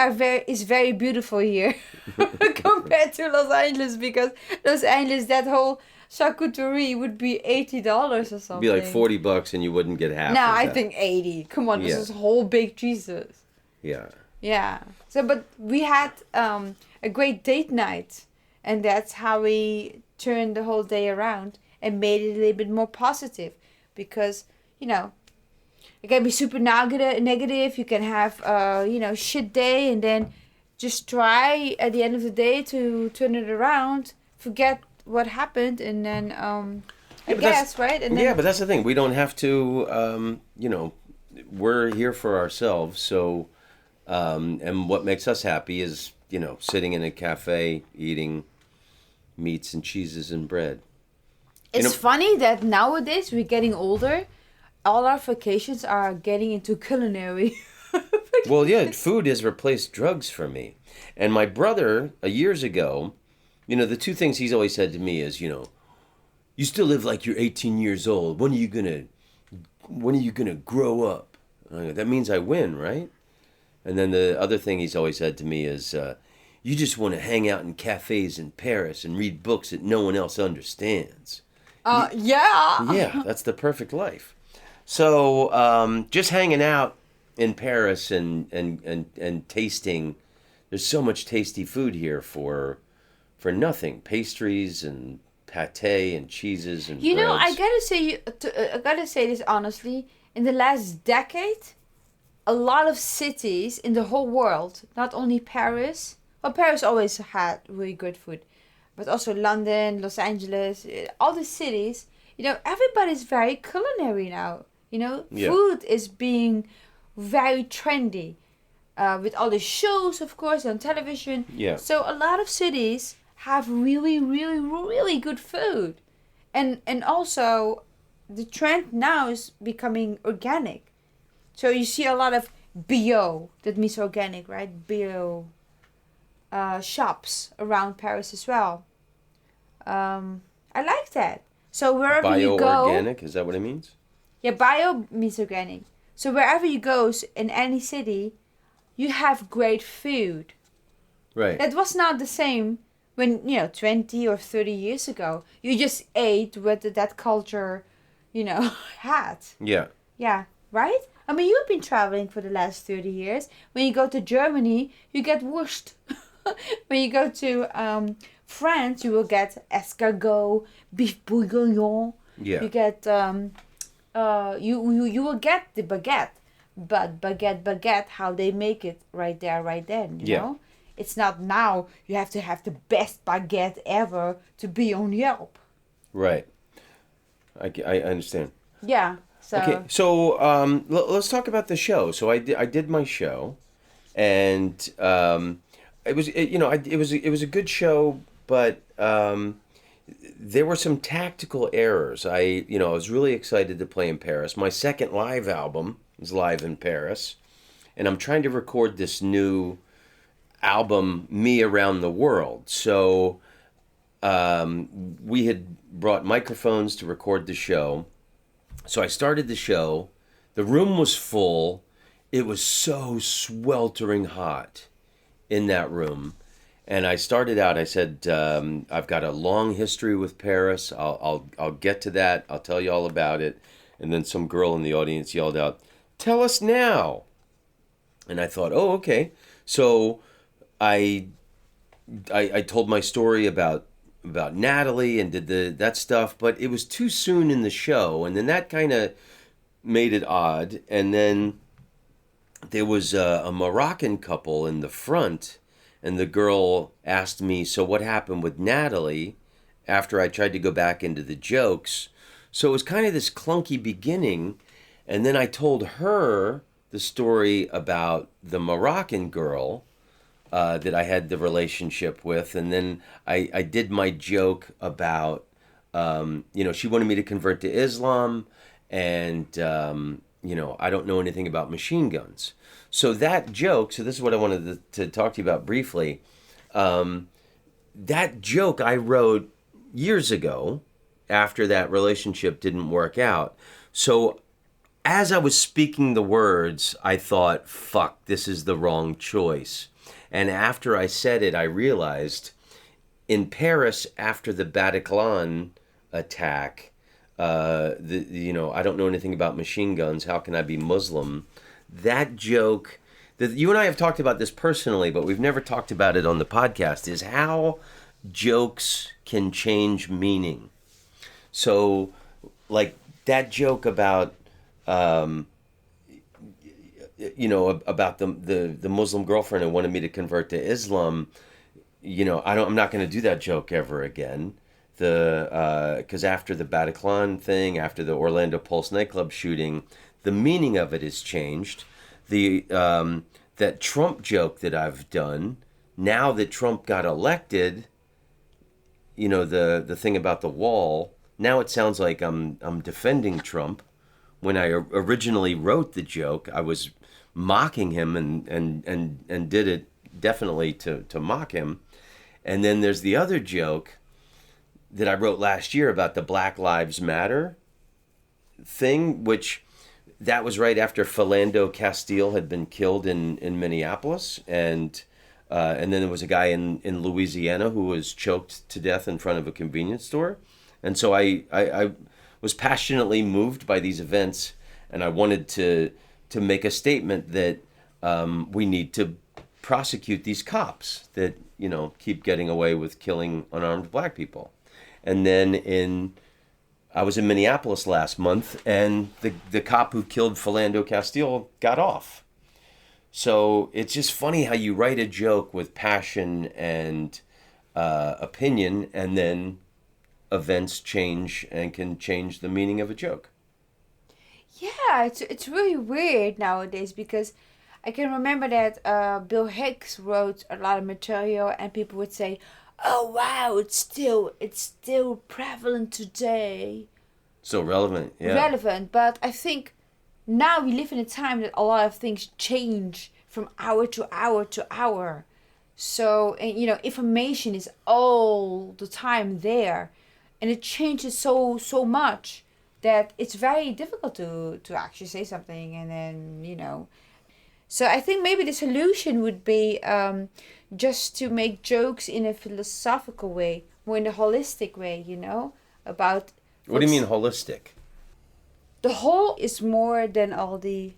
is very beautiful here compared to Los Angeles, because Los Angeles, that whole charcuterie would be $80 or something. It'd be like $40 and you wouldn't get half. No, I think 80. Come on, this is whole big cheeses. Yeah. Yeah. So, but we had a great date night, and that's how we turned the whole day around and made it a little bit more positive, because it can be super negative. You can have shit day, and then just try at the end of the day to turn it around, forget what happened, and then I guess, right? And then, yeah, but that's the thing. We don't have to, we're here for ourselves. So, and what makes us happy is, sitting in a cafe, eating meats and cheeses and bread. It's funny that nowadays we're getting older. All our vacations are getting into culinary. Well, yeah, food has replaced drugs for me. And my brother, years ago, the 2 things he's always said to me is, you still live like you're 18 years old. When are you gonna grow up? That means I win, right? And then the other thing he's always said to me is, you just want to hang out in cafes in Paris and read books that no one else understands. Yeah. Yeah, that's the perfect life. So just hanging out in Paris and tasting. There's so much tasty food here for nothing. Pastries and pâté and cheeses and You know, breads. I gotta say this honestly. In the last decade, a lot of cities in the whole world, not only Paris. Well, Paris always had really good food, but also London, Los Angeles, all the cities. You know, everybody's very culinary now. You know, food is being very trendy, with all the shows, of course, on television. Yeah. So a lot of cities have really, really, really good food, and also the trend now is becoming organic. So you see a lot of bio. That means organic, right? Bio. Shops around Paris as well. I like that. So wherever you go, Bio-organic, is that what it means? Yeah, bio means organic. So wherever you go in any city, you have great food. Right. That was not the same when 20 or 30 years ago. You just ate what that culture, had. Yeah. Yeah, right? I mean, you've been traveling for the last 30 years. When you go to Germany, you get wurst. When you go to France, you will get escargot, beef bourguignon. Yeah. You get you will get the baguette, but baguette, how they make it right there, right then. You know, it's not now. You have to have the best baguette ever to be on Yelp. Right. I understand. Yeah. So. Okay. So let's talk about the show. So I did my show, and it was it was a good show, but there were some tactical errors. I was really excited to play in Paris. My second live album is live in Paris, and I'm trying to record this new album, Me Around the World. So we had brought microphones to record the show. So I started the show. The room was full. It was so sweltering hot in that room. And I started out, I said, I've got a long history with Paris. I'll get to that. I'll tell you all about it. And then some girl in the audience yelled out, "Tell us now." And I thought, oh, okay. So I told my story about Natalie and did that stuff, but it was too soon in the show. And then that kind of made it odd. And then there was a Moroccan couple in the front. And the girl asked me, so what happened with Natalie, after I tried to go back into the jokes. So it was kind of this clunky beginning. And then I told her the story about the Moroccan girl that I had the relationship with. And then I did my joke about, she wanted me to convert to Islam. And, I don't know anything about machine guns. So that joke, so this is what I wanted to talk to you about briefly. That joke I wrote years ago after that relationship didn't work out. So as I was speaking the words, I thought, fuck, this is the wrong choice. And after I said it, I realized in Paris, after the Bataclan attack, I don't know anything about machine guns. How can I be Muslim? That joke, that you and I have talked about this personally, but we've never talked about it on the podcast, is how jokes can change meaning. So, like that joke about, about the Muslim girlfriend who wanted me to convert to Islam. I'm not going to do that joke ever again. Because after the Bataclan thing, after the Orlando Pulse nightclub shooting, the meaning of it has changed. That Trump joke that I've done, now that Trump got elected, the thing about the wall, now it sounds like I'm defending Trump. When I originally wrote the joke, I was mocking him and did it definitely to mock him. And then there's the other joke that I wrote last year about the Black Lives Matter thing, which that was right after Philando Castile had been killed in Minneapolis. And And then there was a guy in Louisiana who was choked to death in front of a convenience store. And so I was passionately moved by these events, and I wanted to make a statement that we need to prosecute these cops that, keep getting away with killing unarmed black people. And then I was in Minneapolis last month, and the cop who killed Philando Castile got off. So it's just funny how you write a joke with passion and opinion, and then events change and can change the meaning of a joke. Yeah, it's really weird nowadays, because I can remember that Bill Hicks wrote a lot of material, and people would say, "Oh wow, it's still prevalent today." So relevant, yeah. Relevant, but I think now we live in a time that a lot of things change from hour to hour to hour. So, and, information is all the time there, and it changes so much that it's very difficult to actually say something, and then. So I think maybe the solution would be just to make jokes in a philosophical way, more in a holistic way, about... What do you mean holistic? The whole is more than all the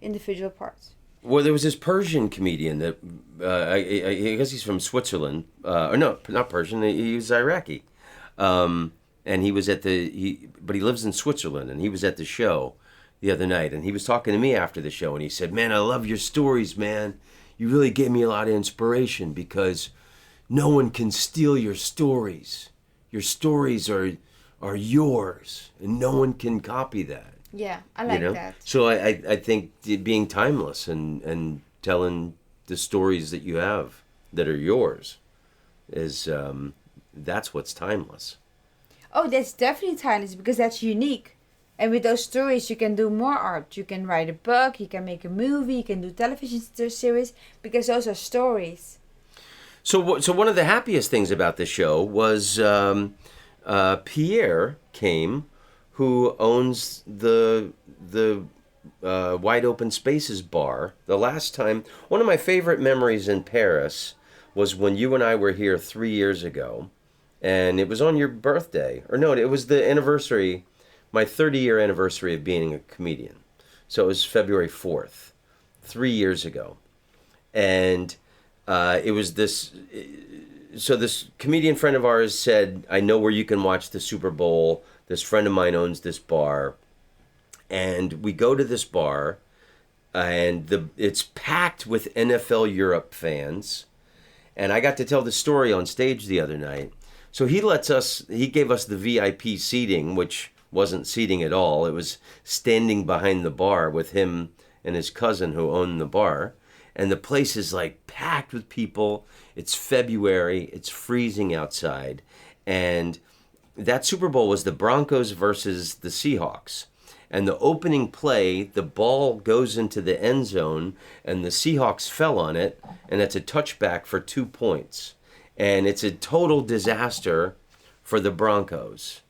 individual parts. Well, there was this Persian comedian that, I guess he's from Switzerland. Or no, not Persian, he was Iraqi. And he was but he lives in Switzerland, and he was at the show the other night, and he was talking to me after the show, and he said, "Man, I love your stories, man. You really gave me a lot of inspiration, because no one can steal your stories. Your stories are yours, and no one can copy that." Yeah, I like that. So I think being timeless and telling the stories that you have that are yours is that's what's timeless. Oh, that's definitely timeless, because that's unique. And with those stories, you can do more art. You can write a book, you can make a movie, you can do television series, because those are stories. So one of the happiest things about the show was Pierre came, who owns the Wide Open Spaces bar. The last time, one of my favorite memories in Paris was when you and I were here 3 years ago, and it was on your birthday. Or no, it was the anniversary, my 30-year anniversary of being a comedian. So it was February 4th, 3 years ago. And it was this... So this comedian friend of ours said, "I know where you can watch the Super Bowl. This friend of mine owns this bar." And we go to this bar, and it's packed with NFL Europe fans. And I got to tell the story on stage the other night. So he gave us the VIP seating, which wasn't seating at all. It was standing behind the bar with him and his cousin who owned the bar. And the place is like packed with people. It's February. It's freezing outside. And that Super Bowl was the Broncos versus the Seahawks. And the opening play, the ball goes into the end zone, and the Seahawks fell on it, and it's a touchback for 2 points. And it's a total disaster for the Broncos,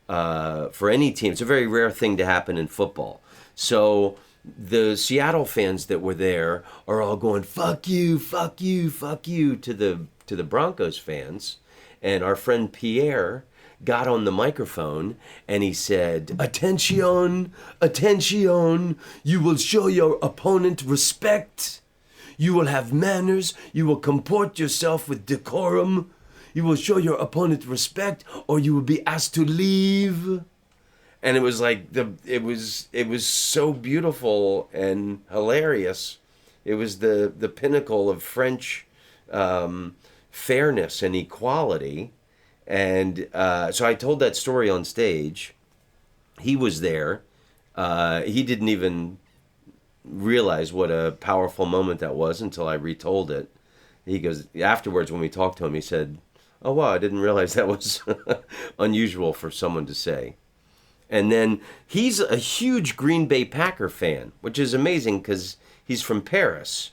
for any team. It's a very rare thing to happen in football. So the Seattle fans that were there are all going, "Fuck you, fuck you, fuck you," to the Broncos fans. And our friend Pierre got on the microphone and he said, "Attention, attention, you will show your opponent respect. You will have manners. You will comport yourself with decorum. You will show your opponent respect, or you will be asked to leave." And it was like it was so beautiful and hilarious. It was the pinnacle of French fairness and equality. And so I told that story on stage. He was there. He didn't even realize what a powerful moment that was until I retold it. He goes, afterwards when we talked to him, he said, "Oh wow, I didn't realize that was unusual for someone to say." And then he's a huge Green Bay Packer fan, which is amazing because he's from Paris.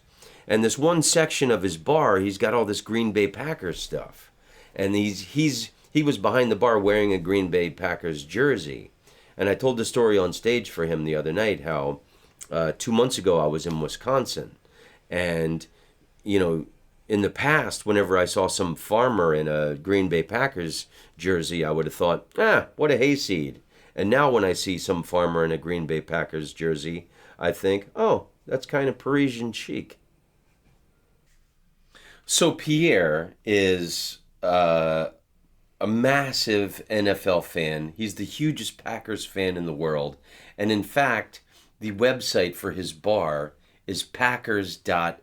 And this one section of his bar, he's got all this Green Bay Packers stuff. And he was behind the bar wearing a Green Bay Packers jersey. And I told the story on stage for him the other night how 2 months ago I was in Wisconsin. And, in the past, whenever I saw some farmer in a Green Bay Packers jersey, I would have thought, what a hayseed. And now when I see some farmer in a Green Bay Packers jersey, I think, oh, that's kind of Parisian chic. So Pierre is a massive NFL fan. He's the hugest Packers fan in the world. And in fact, the website for his bar is packers.fr.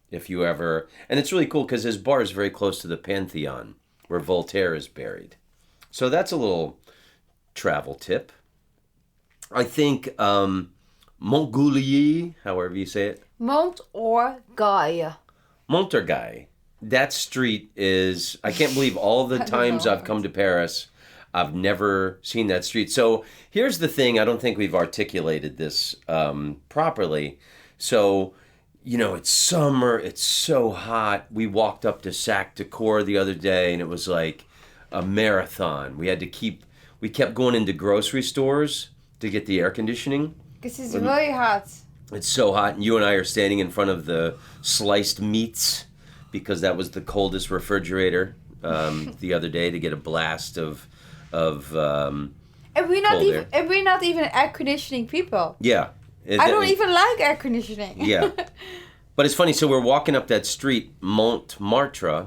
If you ever... And it's really cool because his bar is very close to the Pantheon, where Voltaire is buried. So that's a little travel tip. I think Montorgueil, however you say it. Montorgueil. Montorgueil. That street is... I can't believe all the times I've come to Paris, I've never seen that street. So here's the thing. I don't think we've articulated this properly. So... it's summer, it's so hot. We walked up to Sacré-Cœur the other day, and it was like a marathon. We kept going into grocery stores to get the air conditioning. Because it's really hot. It's so hot, and you and I are standing in front of the sliced meats, because that was the coldest refrigerator the other day, to get a blast of and we're not even air conditioning people. Yeah. I don't even like air conditioning. Yeah. But it's funny, so we're walking up that street, Montmartre,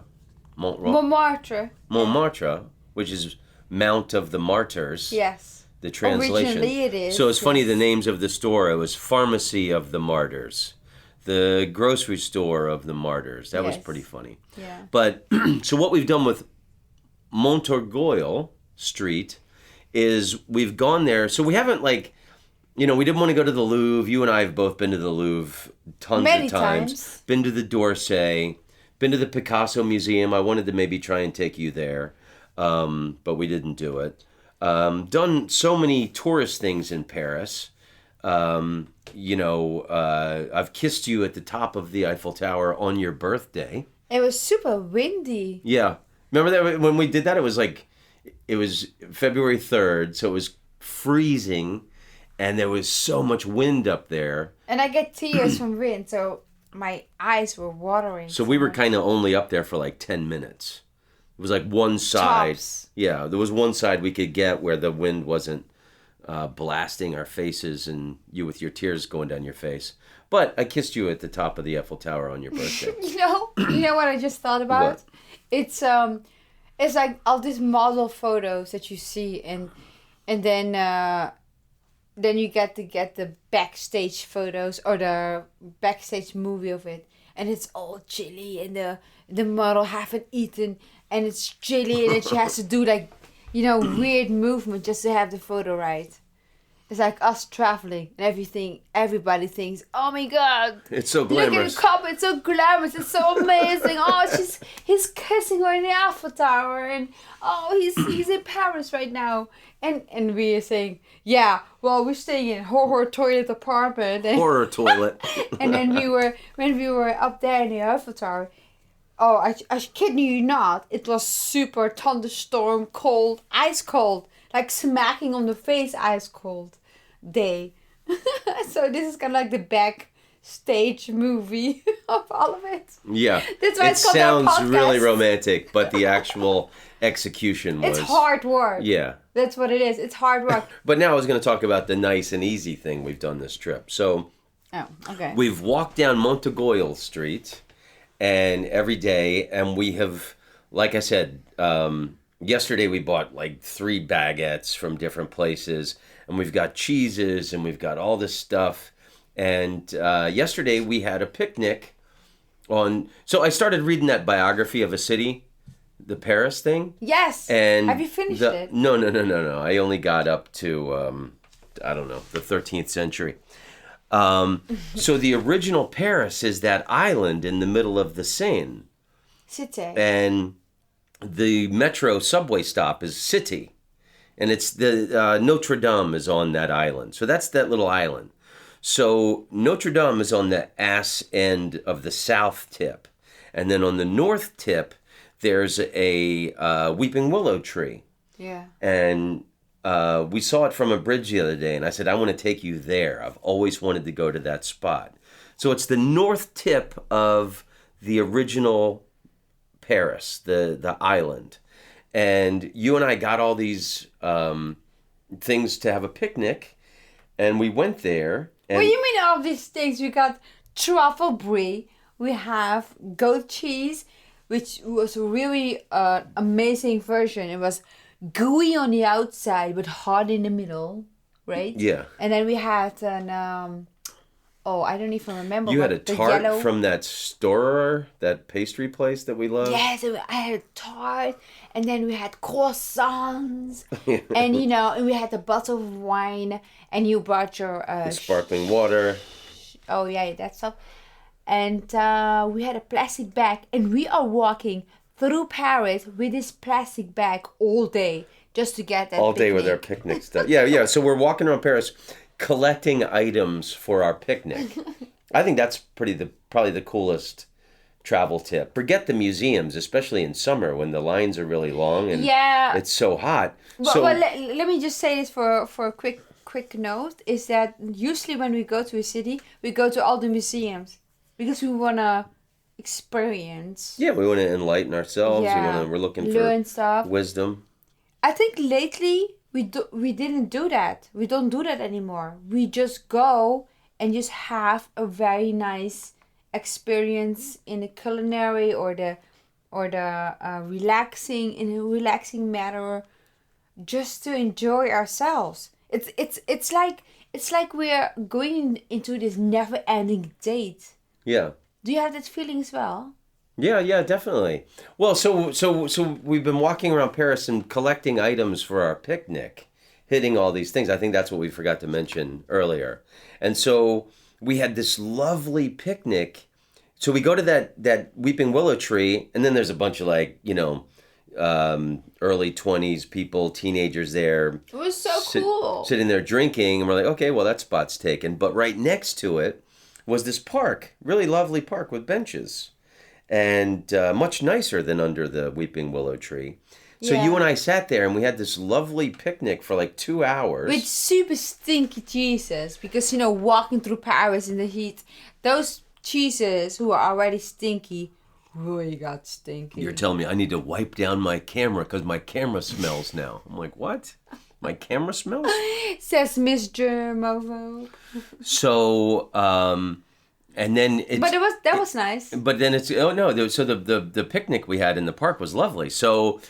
which is Mount of the Martyrs. Yes. The translation. Originally it is. So it's funny, the names of the store, it was Pharmacy of the Martyrs, the grocery store of the Martyrs. That was pretty funny. Yeah. But, so what we've done with Montorgueil Street is we've gone there, so we haven't we didn't want to go to the Louvre. You and I have both been to the Louvre many of times. Been to the d'Orsay. Been to the Picasso Museum. I wanted to maybe try and take you there, but we didn't do it. Done so many tourist things in Paris. I've kissed you at the top of the Eiffel Tower on your birthday. It was super windy. Yeah. Remember that when we did that? It was February 3rd, so it was freezing. And there was so much wind up there. And I get tears from wind, so my eyes were watering. So we were kind of only up there for 10 minutes. It was one side. Tops. Yeah, there was one side we could get where the wind wasn't blasting our faces and you with your tears going down your face. But I kissed you at the top of the Eiffel Tower on your birthday. You know what I just thought about? What? It's like all these model photos that you see, and then you get to get the backstage photos or the backstage movie of it, and it's all chilly, and the model haven't eaten, and it's chilly, and then she has to do weird movement just to have the photo right. It's like us traveling and everything. Everybody thinks, "Oh my God, it's so glamorous! Look at the couple, it's so glamorous, it's so amazing. Oh, he's kissing her in the Eiffel Tower, and he's in Paris right now." And we are saying, "Yeah, well, we're staying in horror toilet apartment." And, horror toilet. And then when we were up there in the Eiffel Tower, I kid you not, it was super thunderstorm, cold, ice cold, like smacking on the face, ice cold day. So this is kind of like the backstage movie of all of it. Yeah, that's why it sounds really romantic, but the actual execution was... It's hard work. Yeah. That's what it is. It's hard work. But now I was going to talk about the nice and easy thing we've done this trip. So we've walked down Montorgueil Street and every day, and we have, like I said, yesterday we bought 3 baguettes from different places, and we've got cheeses, and we've got all this stuff. And yesterday we had a picnic on... So I started reading that biography of a city, the Paris thing. Yes. And have you finished it? No. I only got up to, the 13th century. So the original Paris is that island in the middle of the Seine. Cité. And the metro subway stop is City. And it's the Notre Dame is on that island. So that's that little island. So Notre Dame is on the ass end of the south tip. And then on the north tip, there's a weeping willow tree. Yeah. And we saw it from a bridge the other day, and I said, I want to take you there. I've always wanted to go to that spot. So it's the north tip of the original Paris, the island. And you and I got all these things to have a picnic, and we went there. And What do you mean all these things? We got truffle brie. We have goat cheese, which was a really amazing version. It was gooey on the outside, but hard in the middle, right? Yeah. And then we had an I don't even remember. You had a tart from that store, that pastry place that we love. Yes, I had a tart, and then we had croissants, and and we had a bottle of wine, and you brought your sparkling water. Oh yeah, that stuff, and we had a plastic bag, and we are walking through Paris with this plastic bag all day just to get that. All day with our picnic stuff. Yeah. So we're walking around Paris, collecting items for our picnic. I think that's probably the coolest travel tip. Forget the museums, especially in summer when the lines are really long and it's so hot. Well, let me just say this for a quick note, is that usually when we go to a city, we go to all the museums because we want to experience. Yeah, we want to enlighten ourselves. Yeah. We're looking learn for stuff. Wisdom. I think lately we didn't do that. We don't do that anymore. We just go and just have a very nice experience in the culinary or the relaxing in a relaxing manner, just to enjoy ourselves. It's like we're going into this never-ending date. Yeah. Do you have that feeling as well? Yeah, definitely. Well, so we've been walking around Paris and collecting items for our picnic, hitting all these things. I think that's what we forgot to mention earlier. And so we had this lovely picnic. So we go to that weeping willow tree, and then there's a bunch of early 20s people, teenagers there. It was so cool. Sitting there drinking, and we're like, okay, well, that spot's taken. But right next to it was this park, really lovely park with benches. And much nicer than under the weeping willow tree. So you and I sat there and we had this lovely picnic for 2 hours. With super stinky cheeses. Because, walking through Paris in the heat, those cheeses who are already stinky really got stinky. You're telling me I need to wipe down my camera because my camera smells now. I'm like, what? My camera smells? Says Miss Germaphobe. So, and then that was nice. But then so the picnic we had in the park was lovely. So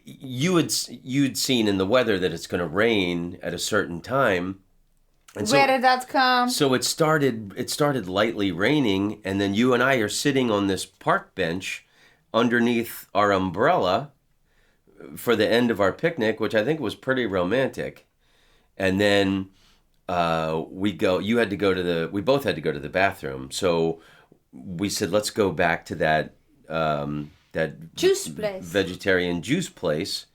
you'd seen in the weather that it's going to rain at a certain time. And where did that come? So it started lightly raining, and then you and I are sitting on this park bench underneath our umbrella for the end of our picnic, which I think was pretty romantic. And then we both had to go to the bathroom. So we said, let's go back to that juice place, vegetarian juice place.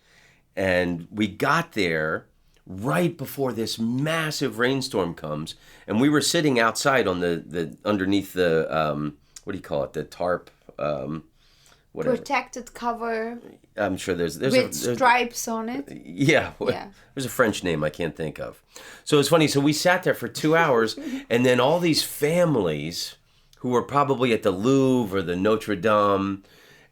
And we got there right before this massive rainstorm comes. And we were sitting outside on the underneath the, what do you call it? The tarp, whatever. Protected cover. I'm sure there's with stripes on it. Yeah. There's a French name I can't think of. So it's funny. So we sat there for 2 hours, and then all these families who were probably at the Louvre or the Notre Dame,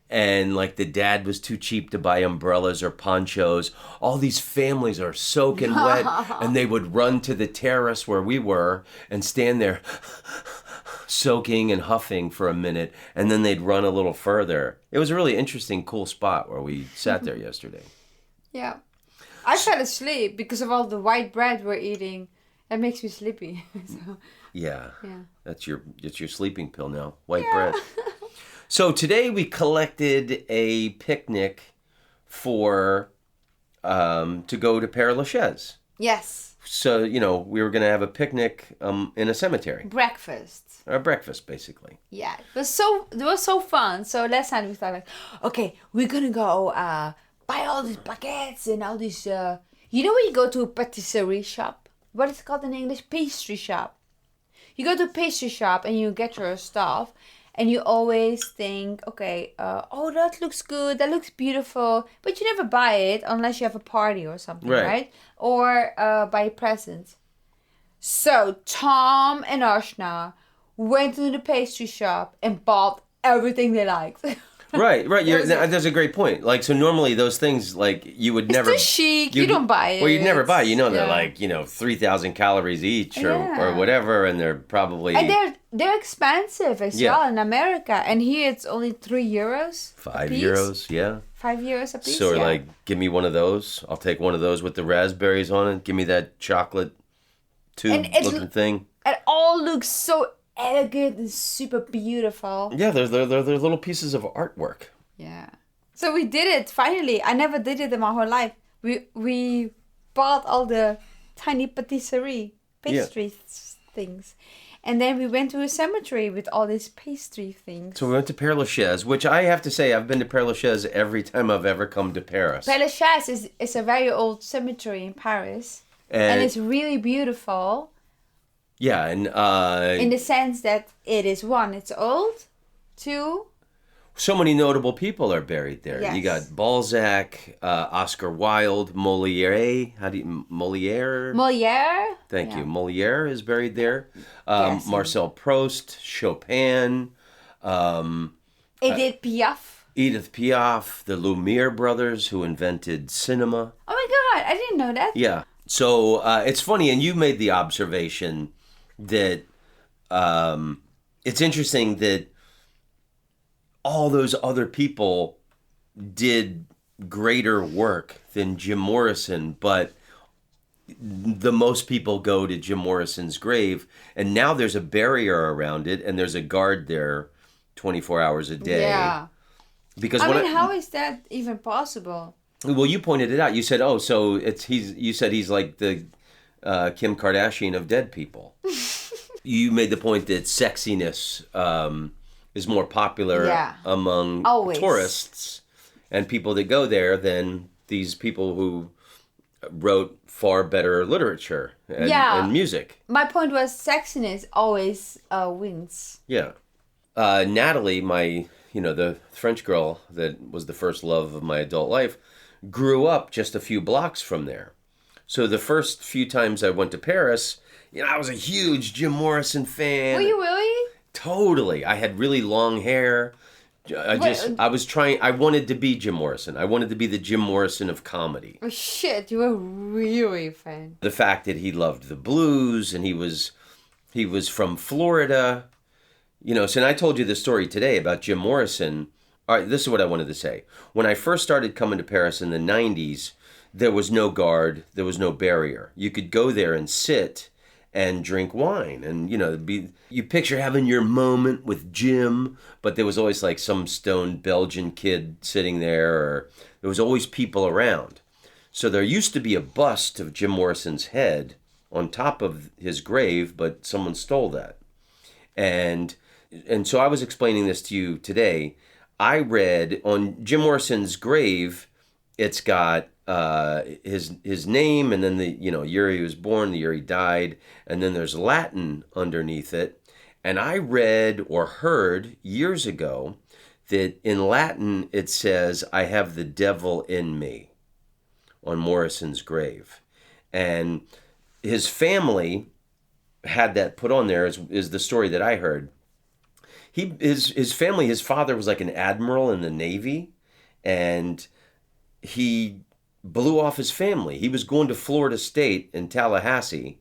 and the dad was too cheap to buy umbrellas or ponchos. All these families are soaking wet, and they would run to the terrace where we were and stand there soaking and huffing for a minute, and then they'd run a little further. It was a really interesting, cool spot where we sat there yesterday. Yeah. I fell asleep because of all the white bread we're eating. That makes me sleepy. So, yeah. It's your sleeping pill now. White bread. So today we collected a picnic to go to Pere Llachaise. Yes. So, we were going to have a picnic in a cemetery. Breakfast. A breakfast, basically. Yeah. It was so fun. So last night we thought okay, we're going to go buy all these baguettes and all these... when you go to a patisserie shop? What is it called in English? Pastry shop. You go to a pastry shop and you get your stuff. And you always think, okay, that looks good, that looks beautiful. But you never buy it unless you have a party or something, right? Or buy a present. So Tom and Ashna went to the pastry shop and bought everything they liked. Right. That's a great point. Like, so normally those things, like, you would never... It's too chic. You don't buy it. Well, you'd never buy it. You know, they're like, 3,000 calories each or whatever, and they're probably... And they're expensive as well in America. And here it's only €3. €5, yeah. €5 a piece. So, like, give me one of those. I'll take one of those with the raspberries on it. Give me that chocolate tube-looking thing. It all looks so elegant and super beautiful. Yeah, they're little pieces of artwork. Yeah. So we did it finally. I never did it in my whole life. We bought all the tiny pastries things. And then we went to a cemetery with all these pastry things. So we went to Pere Llachaise, which I have to say, I've been to Pere Llachaise every time I've ever come to Paris. Pere Llachaise is a very old cemetery in Paris. And it's really beautiful. Yeah, and... in the sense that it's old, two... So many notable people are buried there. Yes. You got Balzac, Oscar Wilde, Molière. Molière? Molière. Thank you. Molière is buried there. Marcel Proust, Chopin. Edith Piaf. Edith Piaf, the Lumiere brothers who invented cinema. Oh my God, I didn't know that. Yeah. So it's funny, and you made the observation that it's interesting that all those other people did greater work than Jim Morrison, but the most people go to Jim Morrison's grave, and now there's a barrier around it, and there's a guard there 24 hours a day. Yeah. Because how is that even possible? Well, you pointed it out. You said, he's like the Kim Kardashian of dead people. You made the point that sexiness is more popular among tourists and people that go there than these people who wrote far better literature and music. My point was sexiness always wins. Yeah. Natalie, the French girl that was the first love of my adult life, grew up just a few blocks from there. So the first few times I went to Paris, I was a huge Jim Morrison fan. Were you really? Totally. I had really long hair. I wanted to be Jim Morrison. I wanted to be the Jim Morrison of comedy. Oh shit, you were really a fan. The fact that he loved the blues and he was from Florida. So I told you the story today about Jim Morrison. All right, this is what I wanted to say. When I first started coming to Paris in the 90s, there was no guard, there was no barrier. You could go there and sit and drink wine. And, you picture having your moment with Jim, but there was always like some stoned Belgian kid sitting there, or there was always people around. So there used to be a bust of Jim Morrison's head on top of his grave, but someone stole that. And so I was explaining this to you today. I read on Jim Morrison's grave, it's got his name, and then the year he was born, the year he died, and then there's Latin underneath it. And I read or heard years ago that in Latin it says, "I have the devil in me," on Morrison's grave. And his family had that put on there, is the story that I heard. His family, his father was like an admiral in the Navy, and he blew off his family. He was going to Florida State in Tallahassee.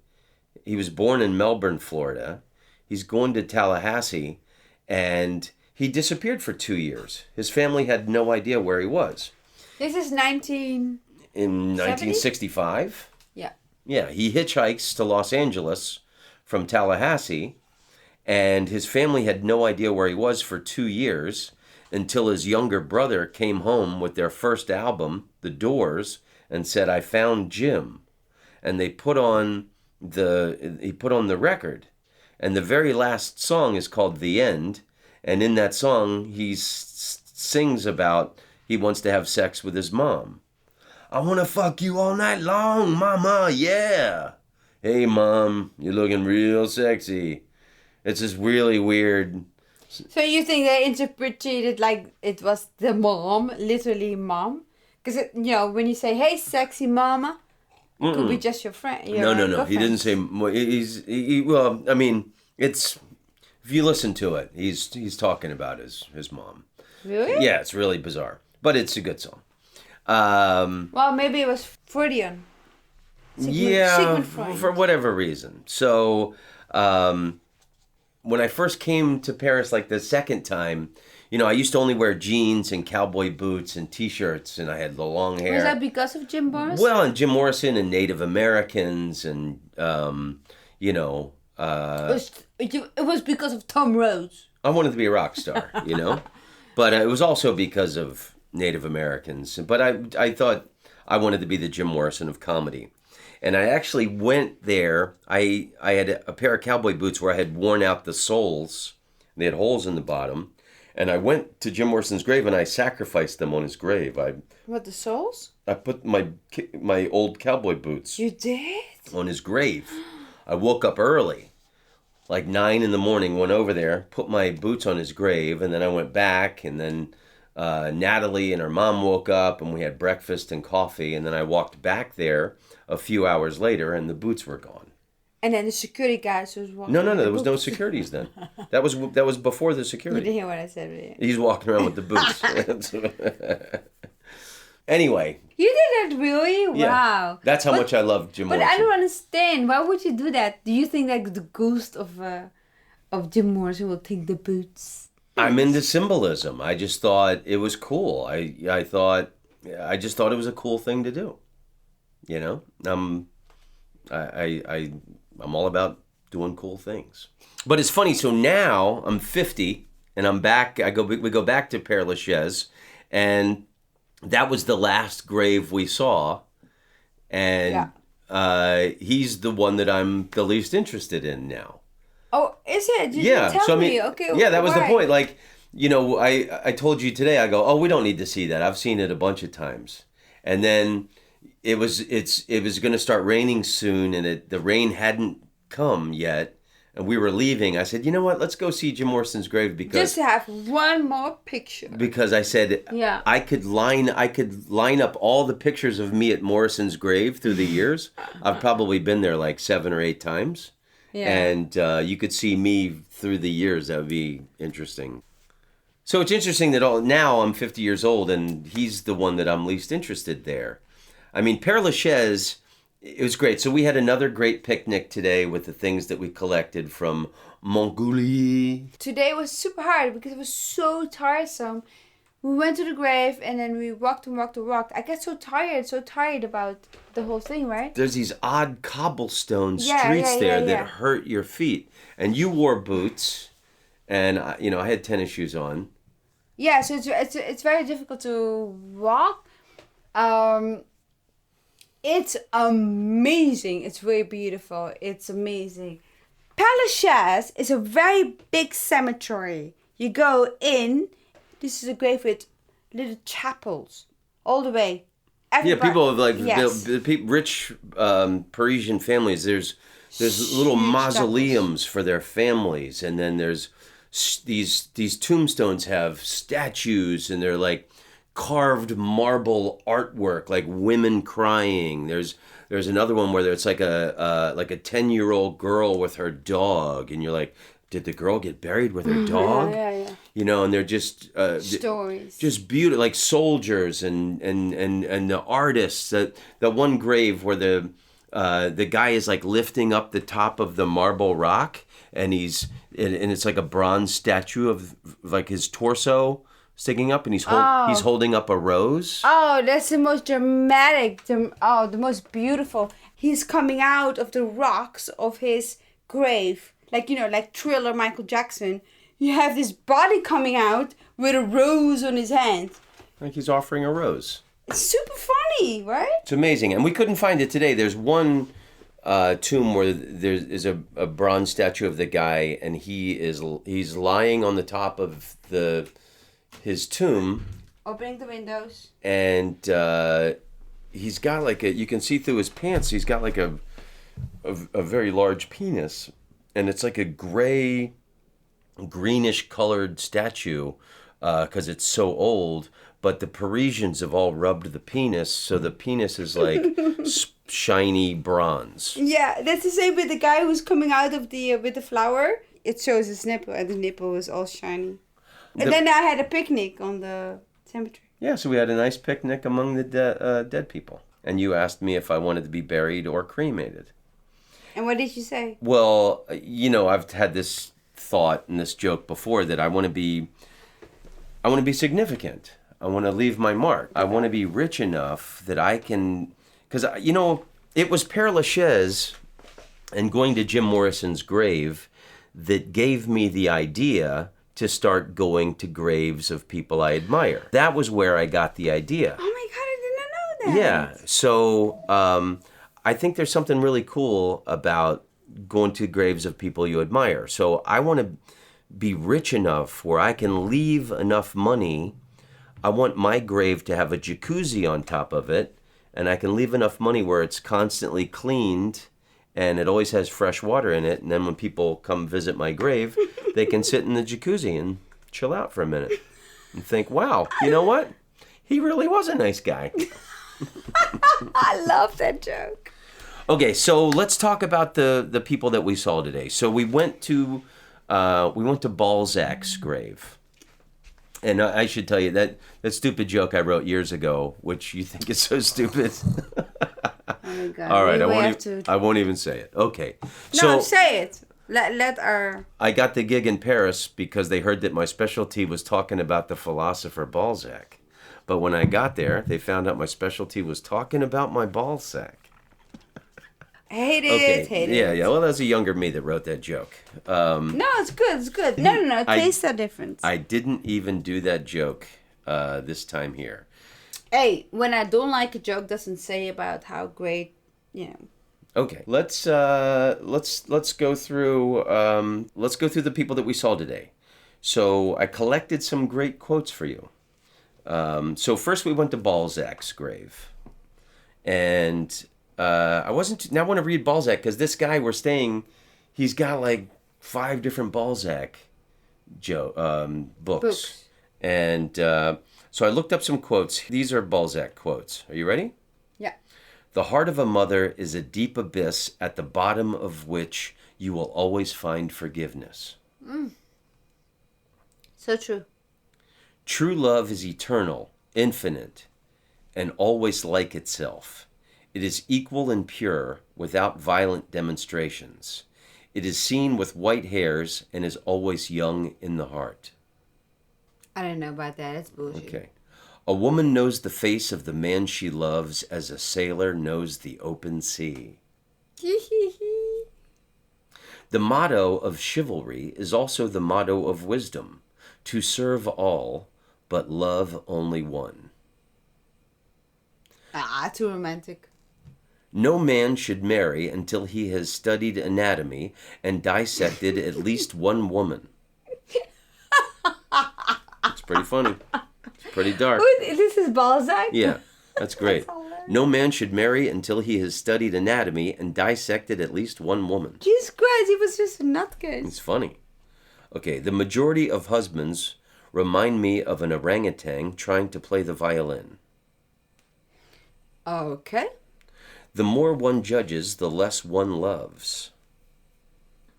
He was born in Melbourne, Florida. He's going to Tallahassee, and he disappeared for 2 years. His family had no idea where he was. This is in 1965. Yeah. Yeah, he hitchhikes to Los Angeles from Tallahassee, and his family had no idea where he was for 2 years until his younger brother came home with their first album, The Doors, and said, "I found Jim." And he put on the record. And the very last song is called The End. And in that song, he sings about he wants to have sex with his mom. "I want to fuck you all night long, mama, yeah. Hey, mom, you're looking real sexy." It's this really weird... So you think they interpreted it like it was the mom, literally mom? Because, when you say, "Hey, sexy mama," it could be just your friend. No. He didn't say... Well, I mean, it's If you listen to it, he's talking about his mom. Really? Yeah, it's really bizarre, but it's a good song. Well, maybe it was Freudian. Sigmund for whatever reason. So when I first came to Paris, like the second time, I used to only wear jeans and cowboy boots and T-shirts, and I had the long hair. Was that because of Jim Morrison? Well, and Jim Morrison and Native Americans and, It was because of Tom Rhodes. I wanted to be a rock star, But it was also because of Native Americans. But I thought I wanted to be the Jim Morrison of comedy. And I actually went there. I had a pair of cowboy boots where I had worn out the soles. They had holes in the bottom. And I went to Jim Morrison's grave and I sacrificed them on his grave. What, the soles? I put my old cowboy boots. You did? On his grave. I woke up early, like 9 a.m, went over there, put my boots on his grave, and then I went back, and then Natalie and her mom woke up, and we had breakfast and coffee, and then I walked back there a few hours later, and the boots were gone. And then the security guys was walking. No, there was no securities then. That was before the security. You didn't hear what I said, really. He's walking around with the boots. Anyway. You did that, really? Yeah. Wow. That's how much I love Jim Morrison. But I don't understand. Why would you do that? Do you think like the ghost of Jim Morrison will take the boots? I'm into symbolism. I just thought it was cool. I just thought it was a cool thing to do. I'm all about doing cool things. But it's funny. So now I'm 50 and I'm back. We go back to Pere Llachaise, and that was the last grave we saw, and he's the one that I'm the least interested in now. Oh, is it? You didn't tell me. Okay. Yeah, that was the point. Like, I told you today. I go, oh, we don't need to see that. I've seen it a bunch of times, and then it was going to start raining soon, and the rain hadn't come yet. And we were leaving. I said, you know what? Let's go see Jim Morrison's grave because just to have one more picture. Because I said, I could line up all the pictures of me at Morrison's grave through the years. I've probably been there like 7 or 8 times. Yeah. And you could see me through the years. That would be interesting. So it's interesting that now I'm 50 years old and he's the one that I'm least interested there. I mean, Pere Llachaise, it was great. So we had another great picnic today with the things that we collected from Mongolia. Today was super hard because it was so tiresome. We went to the grave and then we walked and walked and walked. I get so tired about the whole thing, right? There's these odd cobblestone streets there that hurt your feet. And you wore boots, and I had tennis shoes on. Yeah, so it's very difficult to walk. It's amazing. It's very beautiful. It's amazing. Pere Llachaise is a very big cemetery. You go in. This is a grave with little chapels all the way. Everybody, people have the rich Parisian families. There's little mausoleums for their families, and then there's these tombstones have statues, and they're like carved marble artwork, like women crying. There's another one where it's like a 10-year-old girl with her dog, and you're like, did the girl get buried with her dog? Yeah. And they're just stories, just beautiful, like soldiers and the artists. The one grave where the guy is like lifting up the top of the marble rock, and it's like a bronze statue of like his torso sticking up, and he's holding up a rose. Oh, that's the most dramatic, the most beautiful. He's coming out of the rocks of his grave. Like, like Thriller, Michael Jackson. You have this body coming out with a rose on his hand. Like he's offering a rose. It's super funny, right? It's amazing. And we couldn't find it today. There's one tomb where there is a bronze statue of the guy, and he's lying on the top of his tomb, opening the windows, and he's got like you can see through his pants. He's got like a very large penis, and it's like a greenish colored statue because it's so old. But the Parisians have all rubbed the penis, so the penis is like shiny bronze. Yeah, that's the same with the guy who's coming out of with the flower. it shows his nipple, and the nipple was all shiny. And then I had a picnic on the cemetery. Yeah, so we had a nice picnic among the dead people. And you asked me if I wanted to be buried or cremated. And what did you say? Well, I've had this thought and this joke before that I want to be significant. I want to leave my mark. I want to be rich enough that I can, because, it was Pere Llachaise and going to Jim Morrison's grave that gave me the idea to start going to graves of people I admire. That was where I got the idea. Oh my God, I did not know that. Yeah, so I think there's something really cool about going to graves of people you admire. So I want to be rich enough where I can leave enough money. I want my grave to have a jacuzzi on top of it, and I can leave enough money where it's constantly cleaned and it always has fresh water in it. And then when people come visit my grave, they can sit in the jacuzzi and chill out for a minute and think, wow, you know what? He really was a nice guy. I love that joke. Okay, so let's talk about the people that we saw today. So we went to Balzac's grave. And I should tell you that stupid joke I wrote years ago, which you think is so stupid. Oh my God. All right, I won't even say it. Okay. No, say it. Let our... I got the gig in Paris because they heard that my specialty was talking about the philosopher Balzac. But when I got there, they found out my specialty was talking about my Balzac. Hate it. Yeah. Well, that's a younger me that wrote that joke. No, it's good. No. Tastes are different. I didn't even do that joke this time here. Hey, when I don't like a joke, doesn't say about how great, Okay, let's go through the people that we saw today. So I collected some great quotes for you. So first we went to Balzac's grave, and I want to read Balzac because this guy we're staying, he's got like 5 different Balzac books. And so I looked up some quotes. These are Balzac quotes. Are you ready? Yeah. The heart of a mother is a deep abyss at the bottom of which you will always find forgiveness. So true. True love is eternal, infinite, and always like itself. It is equal and pure, without violent demonstrations. It is seen with white hairs and is always young in the heart. I don't know about that. It's bullshit. Okay. A woman knows the face of the man she loves as a sailor knows the open sea. The motto of chivalry is also the motto of wisdom, to serve all, but love only one. Too romantic. No man should marry until he has studied anatomy and dissected at least one woman. It's pretty funny. It's pretty dark. This is Balzac? Yeah, that's great. No man should marry until he has studied anatomy and dissected at least one woman. Jesus Christ, he was just not good. It's funny. Okay, the majority of husbands remind me of an orangutan trying to play the violin. Okay. The more one judges, the less one loves.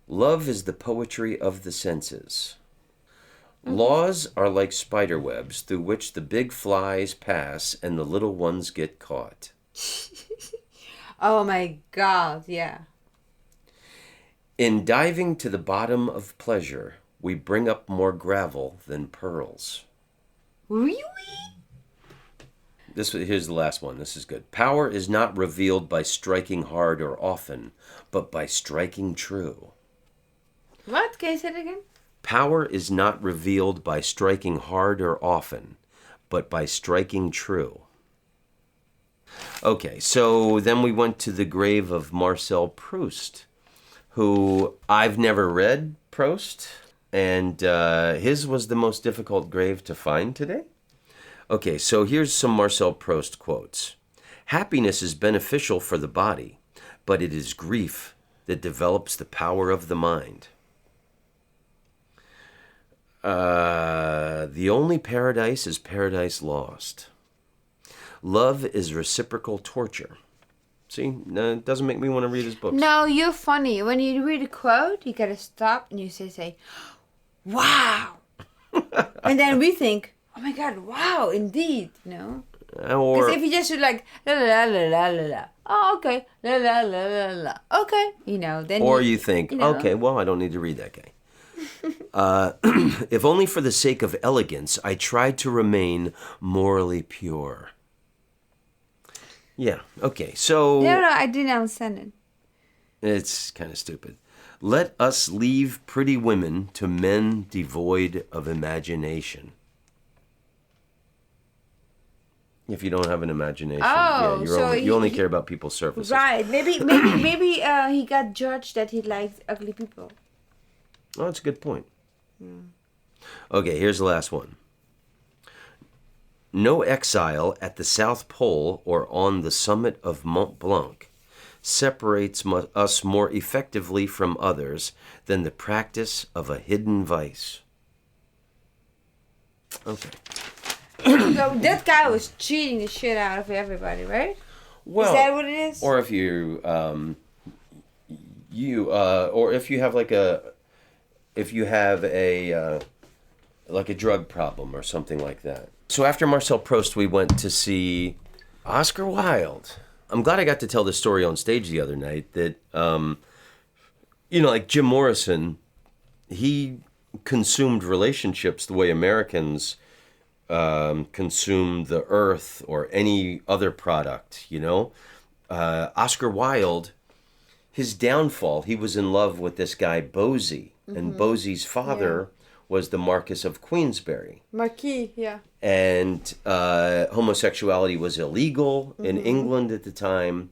Love is the poetry of the senses. Laws are like spider webs through which the big flies pass and the little ones get caught. Oh my God, yeah. In diving to the bottom of pleasure, we bring up more gravel than pearls. Really? Here's the last one. This is good. Power is not revealed by striking hard or often, but by striking true. What? Can you say it again? Power is not revealed by striking hard or often, but by striking true. Okay, so then we went to the grave of Marcel Proust, who I've never read Proust, and his was the most difficult grave to find today. Okay, so here's some Marcel Proust quotes. Happiness is beneficial for the body, but it is grief that develops the power of the mind. The only paradise is paradise lost. Love is reciprocal torture. See, no, it doesn't make me want to read his books. No, you're funny. When you read a quote, you gotta stop and you say, wow. And then we think, oh my God, wow, indeed, you know? Or Because if you just do like, la la la la la la, oh, okay, la la la la la, okay, you know, then or you think, you know. okay, well, I don't need to read that guy. If only for the sake of elegance, I tried to remain morally pure. Yeah, okay, so... No, I didn't understand it. It's kind of stupid. Let us leave pretty women to men devoid of imagination. If you don't have an imagination, Oh, you only care about people's surfaces. Right, maybe he got judged that he liked ugly people. Oh, that's a good point. Okay, here's the last one. No exile at the South Pole or on the summit of Mont Blanc separates us more effectively from others than the practice of a hidden vice. Okay. So that guy was cheating the shit out of everybody, right? Well, is that what it is? Or if you, or if you have like a drug problem or something like that. So after Marcel Proust, we went to see Oscar Wilde. I'm glad I got to tell this story on stage the other night that, like Jim Morrison, he consumed relationships the way Americans consume the earth or any other product, Oscar Wilde, his downfall, he was in love with this guy, Bosie. Mm-hmm. And Bosie's father was the Marquis of Queensberry. Marquis, yeah. And homosexuality was illegal in England at the time.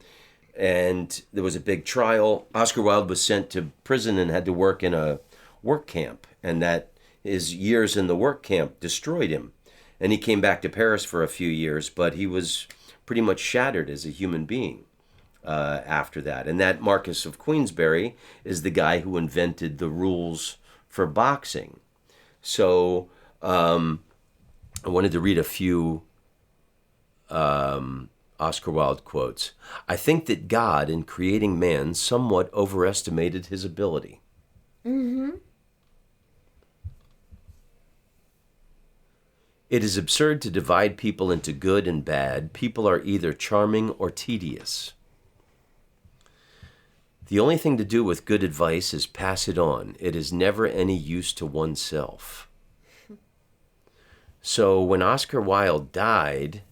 And there was a big trial. Oscar Wilde was sent to prison and had to work in a work camp. And that his years in the work camp destroyed him. And he came back to Paris for a few years, but he was pretty much shattered as a human being after that. And that Marquis of Queensberry is the guy who invented the rules for boxing. So I wanted to read a few Oscar Wilde quotes. I think that God, in creating man, somewhat overestimated his ability. Mm-hmm. It is absurd to divide people into good and bad. People are either charming or tedious. The only thing to do with good advice is pass it on. It is never any use to oneself. So when Oscar Wilde died,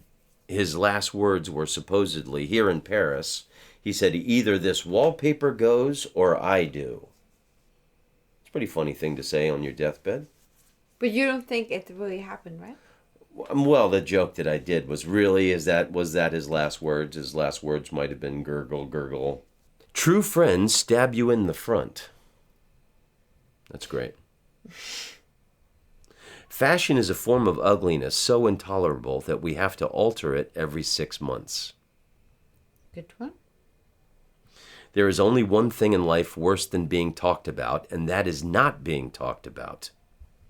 his last words were supposedly, here in Paris, he said, either this wallpaper goes or I do. It's a pretty funny thing to say on your deathbed. But you don't think it really happened, right? Well, the joke that I did was really, was that his last words? His last words might have been gurgle, gurgle. True friends stab you in the front. That's great. Fashion is a form of ugliness so intolerable that we have to alter it every 6 months. Good one. There is only one thing in life worse than being talked about, and that is not being talked about.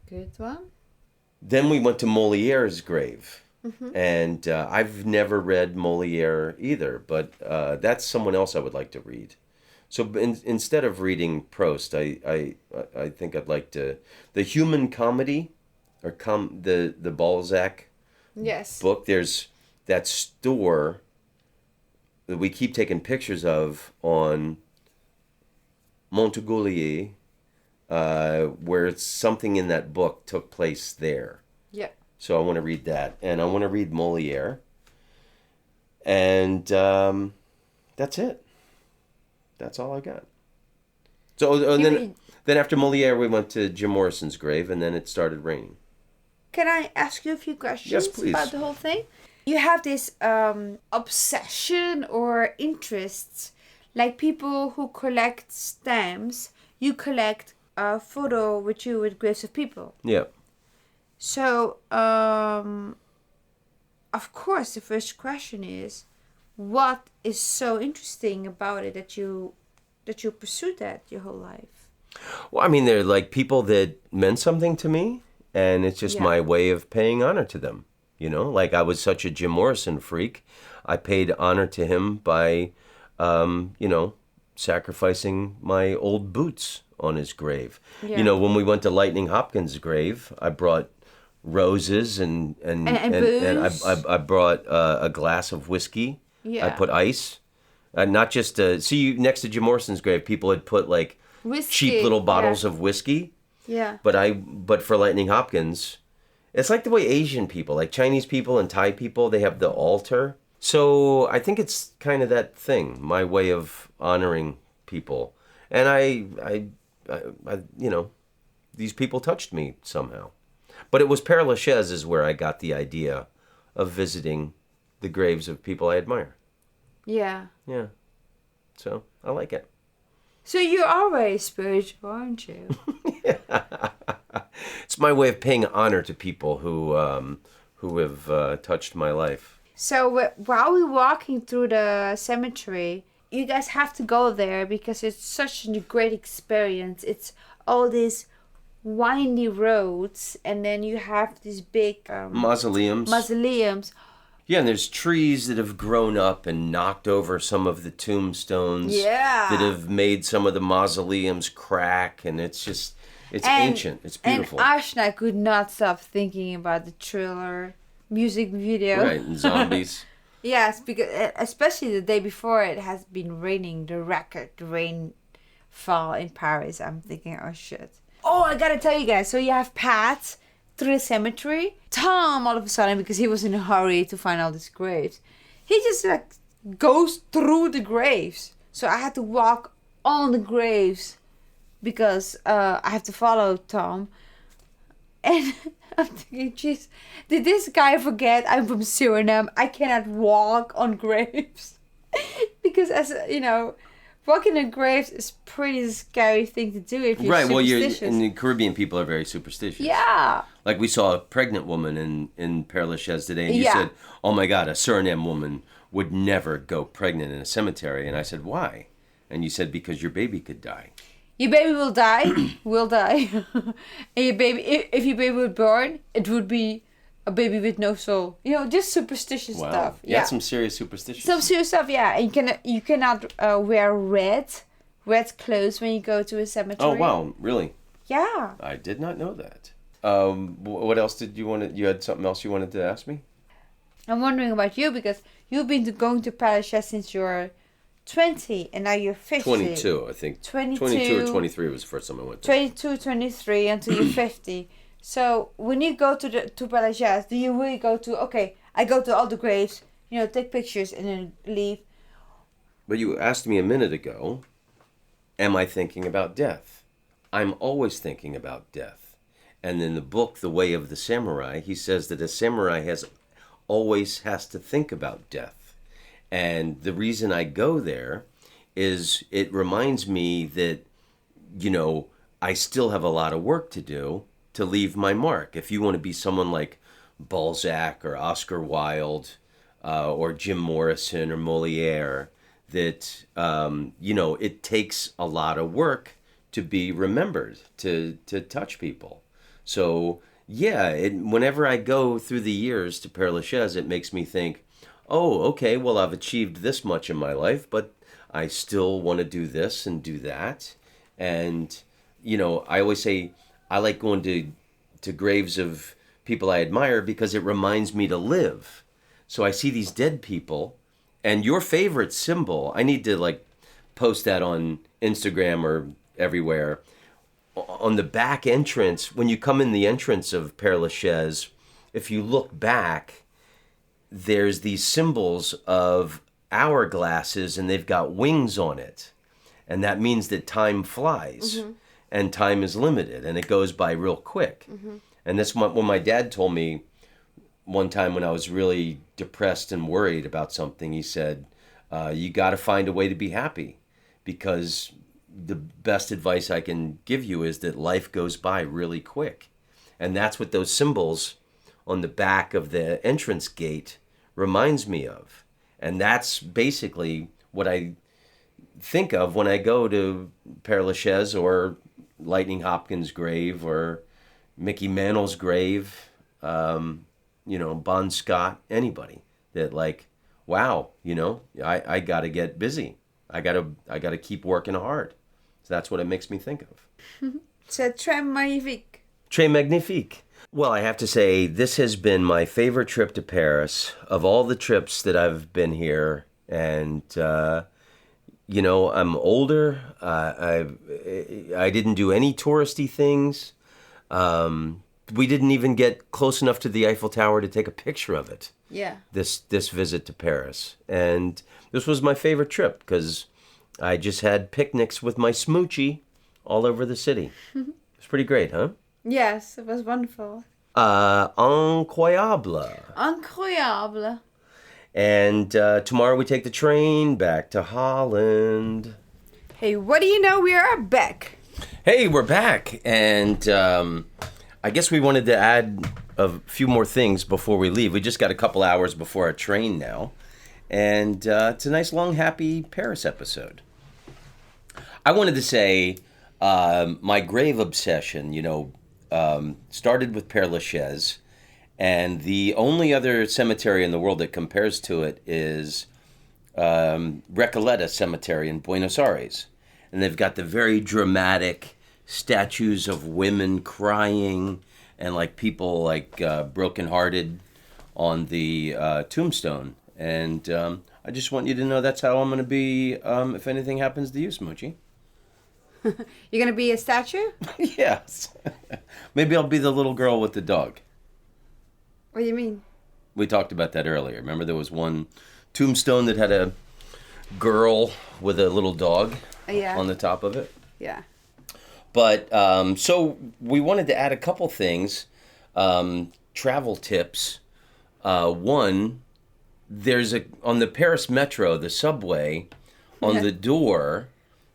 Good one. Then we went to Moliere's grave. Mm-hmm. And I've never read Moliere either, but that's someone else I would like to read. So instead of reading Proust, I think I'd like to... The Human Comedy, or the Balzac book, there's that store that we keep taking pictures of on Montorgueil, where something in that book took place there. Yeah. So I want to read that. And I want to read Moliere. And that's it. That's all I got. So and then after Moliere, we went to Jim Morrison's grave, and then it started raining. Can I ask you a few questions yes, please. About the whole thing? You have this obsession or interests, like people who collect stamps. You collect a photo with you with graves of people. Yeah. So, of course, the first question is, what is so interesting about it that you pursued that your whole life? Well, I mean, they're like people that meant something to me, and it's just my way of paying honor to them. Like I was such a Jim Morrison freak, I paid honor to him by sacrificing my old boots on his grave. Yeah. When we went to Lightning Hopkins' grave, I brought roses and booze. I brought a glass of whiskey. Yeah. I put ice. Not just next to Jim Morrison's grave, people had put like Whiskey. cheap little bottles of whiskey. Yeah. But for Lightning Hopkins, it's like the way Asian people, like Chinese people and Thai people, they have the altar. So I think it's kind of that thing, my way of honoring people. And I these people touched me somehow. But it was Pere Llachaise is where I got the idea of visiting the graves of people I admire. Yeah. Yeah. So I like it. So you are very spiritual, aren't you? It's my way of paying honor to people who have touched my life. So while we're walking through the cemetery, you guys have to go there because it's such a great experience. It's all these windy roads, and then you have these big mausoleums. Yeah, and there's trees that have grown up and knocked over some of the tombstones. Yeah. That have made some of the mausoleums crack, and it's ancient. It's beautiful. And Ashna could not stop thinking about the Thriller music video. Right, and zombies. Yes, because especially the day before it has been raining, the record rainfall in Paris. I'm thinking, oh shit. Oh, I gotta tell you guys. So you have Pat through the cemetery. Tom, all of a sudden, because he was in a hurry to find all these graves, he just like goes through the graves. So I had to walk on the graves because I have to follow Tom. And I'm thinking, jeez, did this guy forget I'm from Suriname? I cannot walk on graves. Because walking on graves is a pretty scary thing to do if you're superstitious. Well, in the Caribbean, people are very superstitious. Yeah. Like we saw a pregnant woman in Pere Llachaise today, and you said, oh my God, a Suriname woman would never go pregnant in a cemetery. And I said, why? And you said, because your baby could die. Your baby will die, will die. And your baby, if your baby would born, it would be a baby with no soul. Just superstitious stuff. Yeah, some serious superstitions. Some serious stuff, yeah. And you cannot wear red clothes when you go to a cemetery. Oh wow, really? Yeah. I did not know that. What else did you want to? You had something else you wanted to ask me? I'm wondering about you because you've been going to Pere Llachaise since you're 20 and now you're 50. 22, I think. 22 or 23 was the first time I went there. 22, 23 until you're 50. So when you go to Pere Llachaise, do you really go to, okay, I go to all the graves, take pictures and then leave? But you asked me a minute ago, am I thinking about death? I'm always thinking about death. And in the book, The Way of the Samurai, he says that a samurai always has to think about death. And the reason I go there is it reminds me that, I still have a lot of work to do to leave my mark. If you want to be someone like Balzac or Oscar Wilde or Jim Morrison or Molière, that, it takes a lot of work to be remembered, to touch people. So, yeah, whenever I go through the years to Pere Llachaise, it makes me think, oh, okay, well, I've achieved this much in my life, but I still want to do this and do that. And, I always say I like going to graves of people I admire because it reminds me to live. So I see these dead people, and your favorite symbol, I need to, post that on Instagram or everywhere. On the back entrance, when you come in the entrance of Pere Llachaise, if you look back, there's these symbols of hourglasses and they've got wings on it. And that means that time flies and time is limited and it goes by real quick. And that's when my dad told me one time when I was really depressed and worried about something, he said, you got to find a way to be happy because the best advice I can give you is that life goes by really quick. And that's what those symbols on the back of the entrance gate reminds me of. And that's basically what I think of when I go to Pere Llachaise or Lightning Hopkins' grave or Mickey Mantle's grave, Bon Scott, anybody that wow, I got to get busy I gotta keep working hard. So that's what it makes me think of. C'est très magnifique. Très magnifique. Well, I have to say, this has been my favorite trip to Paris of all the trips that I've been here. And, I'm older. I didn't do any touristy things. We didn't even get close enough to the Eiffel Tower to take a picture of it. Yeah. This visit to Paris. And this was my favorite trip because I just had picnics with my smoochie all over the city. It's pretty great, huh? Yes, it was wonderful. Incroyable. Incroyable. And tomorrow we take the train back to Holland. Hey, what do you know? We are back. Hey, we're back. And I guess we wanted to add a few more things before we leave. We just got a couple hours before our train now. And it's a nice, long, happy Paris episode. I wanted to say my grave obsession, started with Pere Llachaise, and the only other cemetery in the world that compares to it is Recoleta Cemetery in Buenos Aires. And they've got the very dramatic statues of women crying and like people like brokenhearted on the tombstone. And I just want you to know that's how I'm going to be if anything happens to you, Smoochie. You're going to be a statue? Yes. Maybe I'll be the little girl with the dog. What do you mean? We talked about that earlier. Remember there was one tombstone that had a girl with a little dog on the top of it? Yeah. But, so we wanted to add a couple things. Travel tips. One, there's on the Paris Metro, the subway, on the door,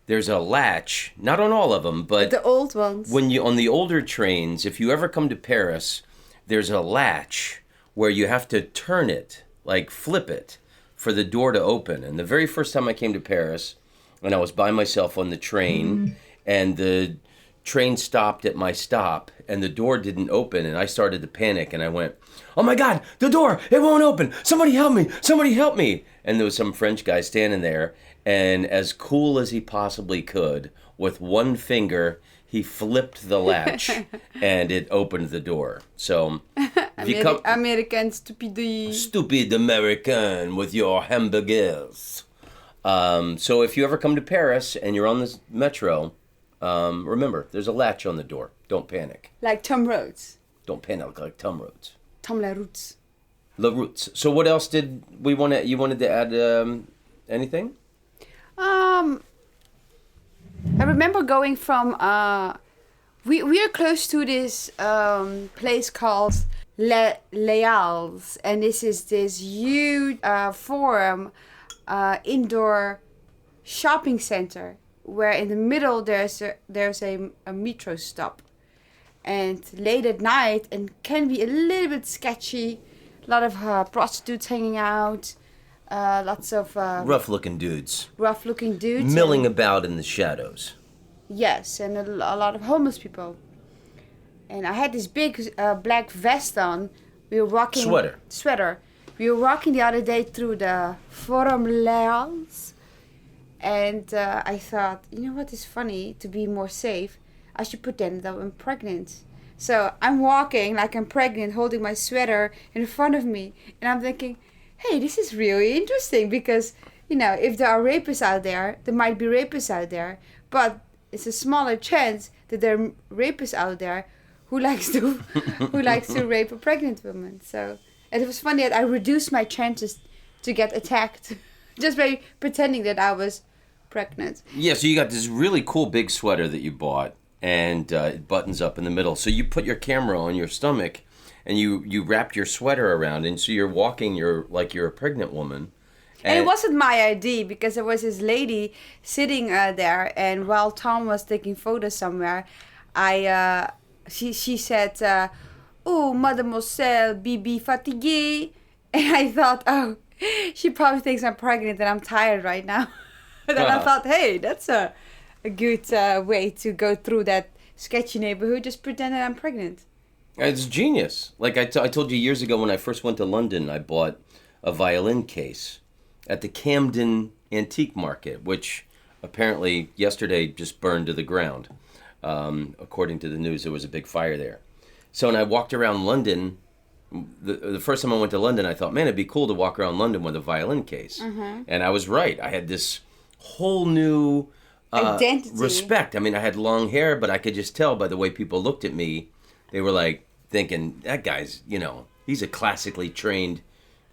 there's a latch. Not on all of them, but the old ones. On the older trains, if you ever come to Paris, there's a latch where you have to turn it, like flip it, for the door to open. And the very first time I came to Paris, and I was by myself on the train, and the train stopped at my stop, and the door didn't open, and I started to panic, and I went, "Oh my God, the door, it won't open. Somebody help me, somebody help me." And there was some French guy standing there, and as cool as he possibly could, with one finger, he flipped the latch, and it opened the door. So, if you come... American stupid... Stupid American with your hamburgers. So if you ever come to Paris, and you're on this metro, remember, there's a latch on the door. Don't panic. Like Tom Rhodes. Don't panic like Tom Rhodes. Tom La Routes. La Routes. So what else did we want to... You wanted to add anything? I remember going from... we are close to this place called Les Halles. And this is this huge forum, indoor shopping center, where in the middle there's a metro stop. And late at night, and can be a little bit sketchy, a lot of prostitutes hanging out, lots of rough-looking dudes. Rough-looking dudes. Milling about in the shadows. Yes, and a lot of homeless people. And I had this big black vest on. We were walking... Sweater. We were walking the other day through the Forum Les Halles. And I thought, you know what is funny? To be more safe, I should pretend that I'm pregnant. So I'm walking like I'm pregnant, holding my sweater in front of me. And I'm thinking, hey, this is really interesting. Because, if there are rapists out there might be rapists out there. But it's a smaller chance that there are rapists out there who likes to rape a pregnant woman. So it was funny that I reduced my chances to get attacked just by pretending that I was pregnant. Yeah, so you got this really cool big sweater that you bought, and it buttons up in the middle. So you put your camera on your stomach, and you wrapped your sweater around, and so you're walking, you're a pregnant woman. And it wasn't my idea, because there was this lady sitting there, and while Tom was taking photos somewhere, she said, "Oh, mademoiselle, bibi fatiguée," and I thought, oh, she probably thinks I'm pregnant and I'm tired right now. And then I thought, hey, that's a good way to go through that sketchy neighborhood, just pretend that I'm pregnant. It's genius. Like I told you years ago when I first went to London, I bought a violin case at the Camden antique market, which apparently yesterday just burned to the ground. According to the news, there was a big fire there. So when I walked around London, the first time I went to London, I thought, man, it'd be cool to walk around London with a violin case. Mm-hmm. And I was right. I had this whole new identity. Respect. I mean, I had long hair, but I could just tell by the way people looked at me. They were like thinking, that guy's, he's a classically trained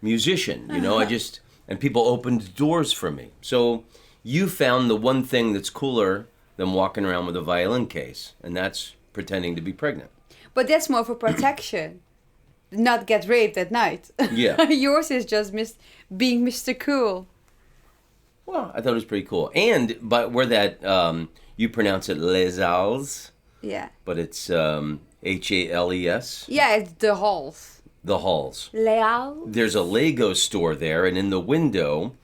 musician. And people opened doors for me. So you found the one thing that's cooler than walking around with a violin case, and that's pretending to be pregnant. But that's more for protection. Not get raped at night. Yeah. Yours is just being Mr. Cool. Well, I thought it was pretty cool. But where that, you pronounce it Les Halles. Yeah. But it's Hales. Yeah, it's the halls. The halls. Les Halles. There's a Lego store there, and in the window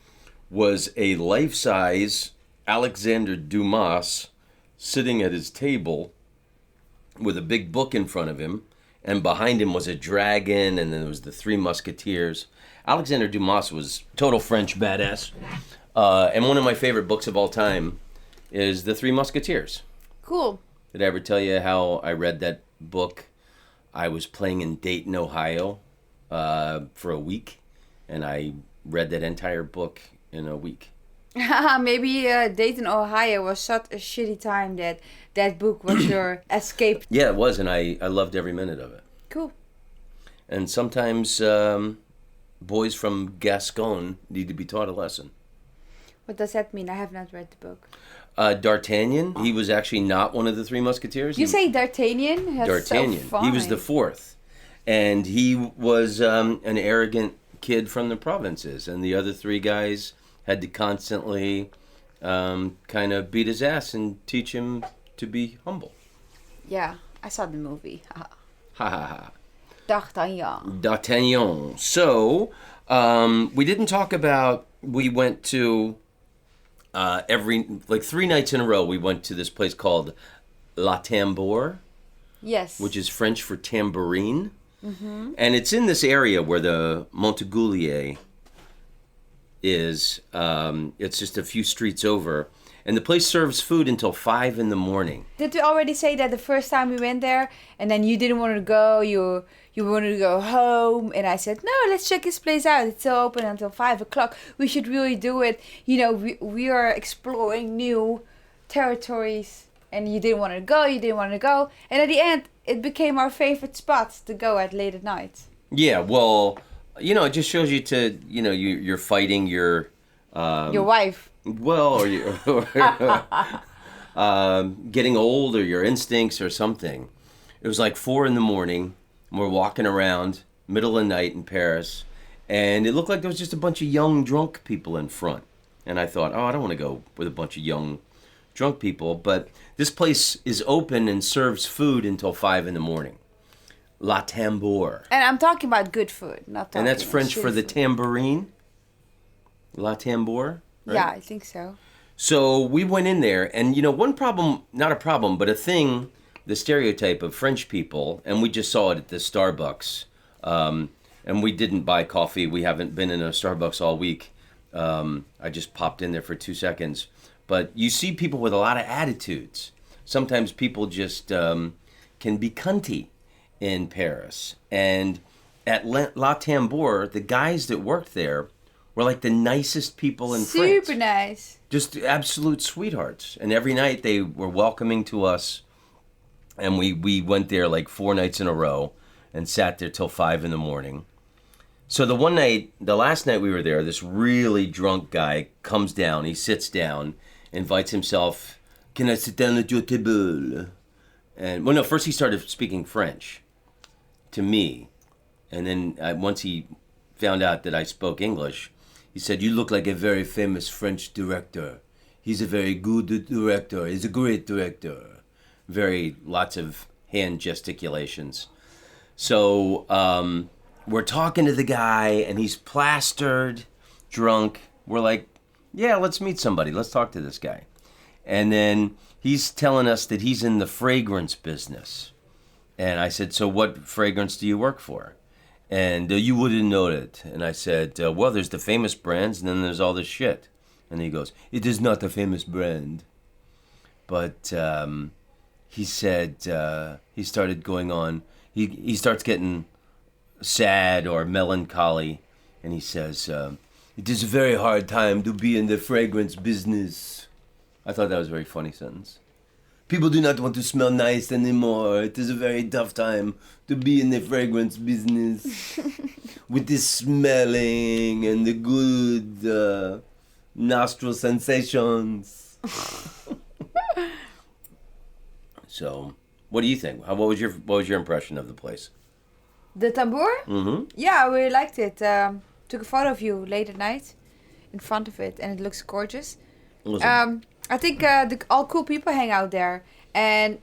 was a life-size Alexander Dumas sitting at his table with a big book in front of him, and behind him was a dragon, and then there was the Three Musketeers. Alexander Dumas was total French badass. And one of my favorite books of all time is The Three Musketeers. Cool. Did I ever tell you how I read that book? I was playing in Dayton, Ohio for a week, and I read that entire book in a week. Maybe Dayton, Ohio was such a shitty time that book was your escape. Yeah, it was, and I loved every minute of it. Cool. And sometimes boys from Gascon need to be taught a lesson. What does that mean? I have not read the book. D'Artagnan, he was actually not one of the Three Musketeers. You say D'Artagnan? That's D'Artagnan. So funny. He was the fourth. And he was an arrogant kid from the provinces. And the other three guys had to constantly kind of beat his ass and teach him to be humble. Yeah, I saw the movie. Ha ha ha. D'Artagnan. D'Artagnan. So, we didn't talk about, we went to 3 nights in a row, we went to this place called La Tambour. Yes. Which is French for tambourine. Mm-hmm. And it's in this area where the Montorgueil is. It's just a few streets over. And the place serves food until 5 in the morning. Did we already say that the first time we went there and then you didn't want to go, you wanted to go home, and I said, no, let's check this place out. It's still open until 5 o'clock. We should really do it. We are exploring new territories, and you didn't want to go. And at the end, it became our favorite spot to go at late at night. Yeah, well, it just shows you you're fighting your wife. Well, or getting old, or your instincts or something. It was like 4 in the morning. We're walking around middle of the night in Paris, and it looked like there was just a bunch of young drunk people in front. And I thought, I don't want to go with a bunch of young drunk people, but this place is open and serves food until 5 in the morning. La Tambour. And I'm talking about good food, not talking. And that's French for the food. Tambourine. La Tambour. Right? Yeah, I think so. So we went in there, and one problem, not a problem, but a thing, the stereotype of French people, and we just saw it at the Starbucks, and we didn't buy coffee. We haven't been in a Starbucks all week. I just popped in there for 2 seconds. But you see people with a lot of attitudes. Sometimes people just can be cunty in Paris. And at La Tambour, the guys that worked there were like the nicest people in France. Super nice. Just absolute sweethearts. And every night they were welcoming to us. And we went there like 4 nights in a row and sat there till 5 in the morning. So the last night we were there, this really drunk guy comes down, he sits down, invites himself, "Can I sit down at your table?" And, first he started speaking French to me. And then once he found out that I spoke English, he said, "You look like a very famous French director. He's a very good director. He's a great director." Lots of hand gesticulations. So we're talking to the guy, and he's plastered, drunk. We're like, yeah, let's meet somebody. Let's talk to this guy. And then he's telling us that he's in the fragrance business. And I said, so what fragrance do you work for? And you wouldn't know it. And I said, well, there's the famous brands, and then there's all this shit. And he goes, it is not a famous brand. But he said, he started going on, he starts getting sad or melancholy. And he says, it is a very hard time to be in the fragrance business. I thought that was a very funny sentence. People do not want to smell nice anymore. It is a very tough time to be in the fragrance business. With the smelling and the good nostril sensations. So, what do you think? What was your impression of the place? The tambour? Mm-hmm. Yeah, I really liked it. Took a photo of you late at night in front of it, and it looks gorgeous. Awesome. I think all cool people hang out there. And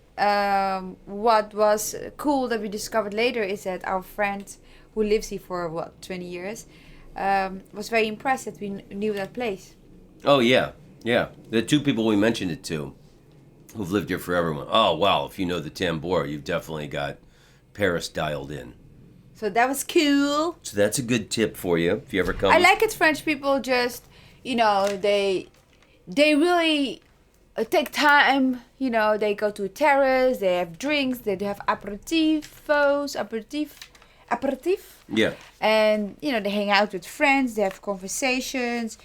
what was cool that we discovered later is that our friend who lives here for, 20 years, was very impressed that we knew that place. Oh, yeah. Yeah. The two people we mentioned it to who've lived here forever went, oh, wow, if you know the tambour, you've definitely got Paris dialed in. So that was cool. So that's a good tip for you if you ever come. I like it. French people just, they really take time. They go to a terrace. They have drinks. They have aperitif. Yeah. And they hang out with friends. They have conversations.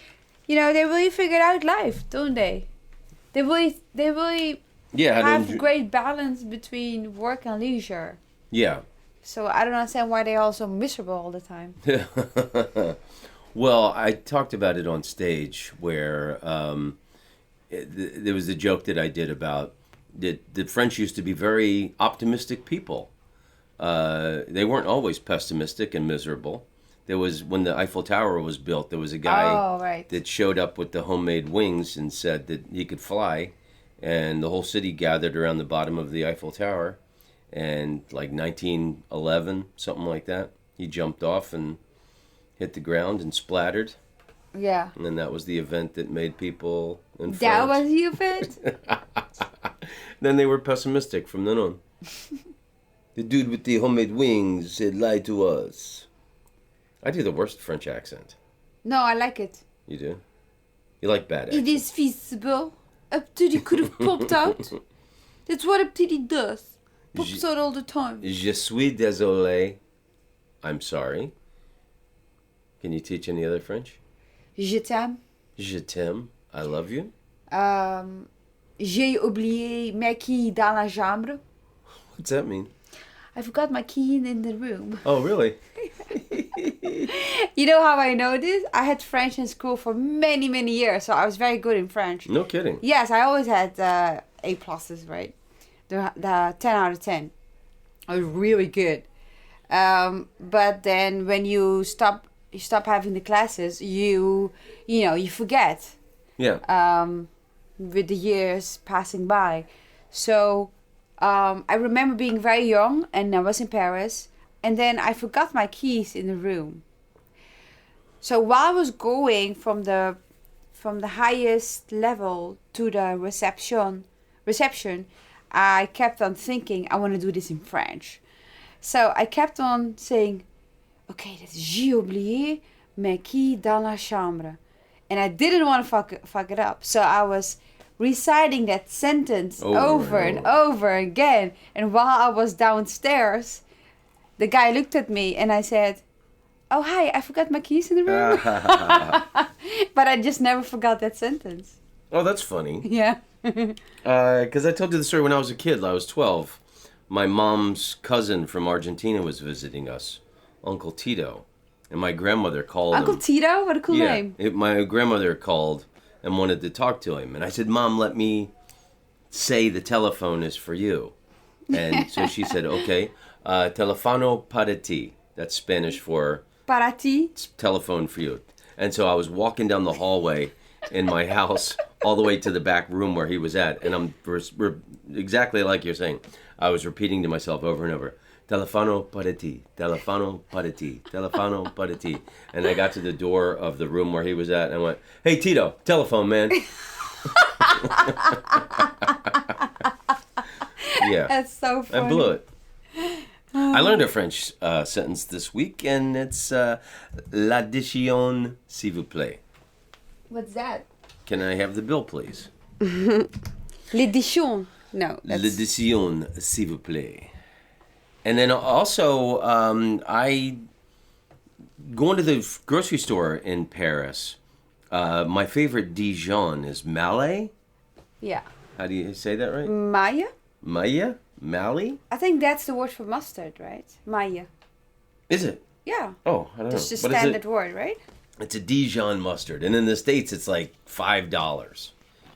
They really figured out life, don't they? They really have great balance between work and leisure. Yeah. So I don't understand why they're all so miserable all the time. Well, I talked about it on stage where there was a joke that I did about that the French used to be very optimistic people. They weren't always pessimistic and miserable. There was, when the Eiffel Tower was built, there was a guy that showed up with the homemade wings and said that he could fly. And the whole city gathered around the bottom of the Eiffel Tower. And like 1911, something like that, he jumped off and hit the ground and splattered. Yeah. And then that was the event that made people in France. That was the event? Then they were pessimistic from then on. The dude with the homemade wings said, lie to us. I do the worst French accent. No, I like it. You do? You like bad accents? It is feasible. A titty could have popped out. That's what a titty does. Pops out all the time. Je suis désolé. I'm sorry. Can you teach any other French? Je t'aime. Je t'aime. I love you. J'ai oublié mes keys dans la chambre. What's that mean? I forgot my key in the room. Oh, really? You know how I know this? I had French in school for many, many years, so I was very good in French. No kidding. Yes, I always had A pluses, right? The 10 out of 10. I was really good. But then when you stop having the classes, you forget. Yeah. With the years passing by. So I remember being very young and I was in Paris, and then I forgot my keys in the room. So while I was going from the highest level to the reception, I kept on thinking, I want to do this in French. So I kept on saying, okay, that's j'ai oublié mes keys dans la chambre. And I didn't want to fuck it up. So I was reciting that sentence over and over again. And while I was downstairs, the guy looked at me and I said, oh, hi, I forgot my keys in the room. But I just never forgot that sentence. Oh, that's funny. Yeah. Because I told you the story when I was a kid. I was 12. My mom's cousin from Argentina was visiting us, Uncle Tito. And my grandmother called Uncle him. Tito? What a cool name. My grandmother called and wanted to talk to him. And I said, Mom, let me say the telephone is for you. And so she said, okay, telefono para ti. That's Spanish for... Para ti? Telephone for you. And so I was walking down the hallway in my house all the way to the back room where he was at. And I'm exactly like you're saying. I was repeating to myself over and over, telefono para ti, telefono para ti, telefono para ti. And I got to the door of the room where he was at and I went, hey, Tito, telephone, man. Yeah. That's so funny. I blew it. I learned a French sentence this week, and it's l'addition, s'il vous plaît. What's that? Can I have the bill, please? L'édition. No. L'édition, s'il vous plaît. And then also, I going to the grocery store in Paris. My favorite Dijon is Malais. Yeah. How do you say that right? Maille? Maille? Malais? I think that's the word for mustard, right? Maille. Is it? Yeah. Oh, I don't know. It's the standard word, right? It's a Dijon mustard. And in the States, it's like $5.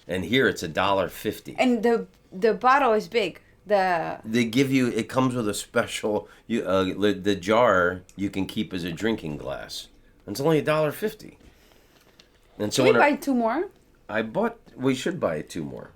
And here, it's $1.50. And the bottle is big. They give you, it comes with a special, the jar you can keep as a drinking glass. And it's only $1.50. And so Can we buy 2 more? We should buy 2 more.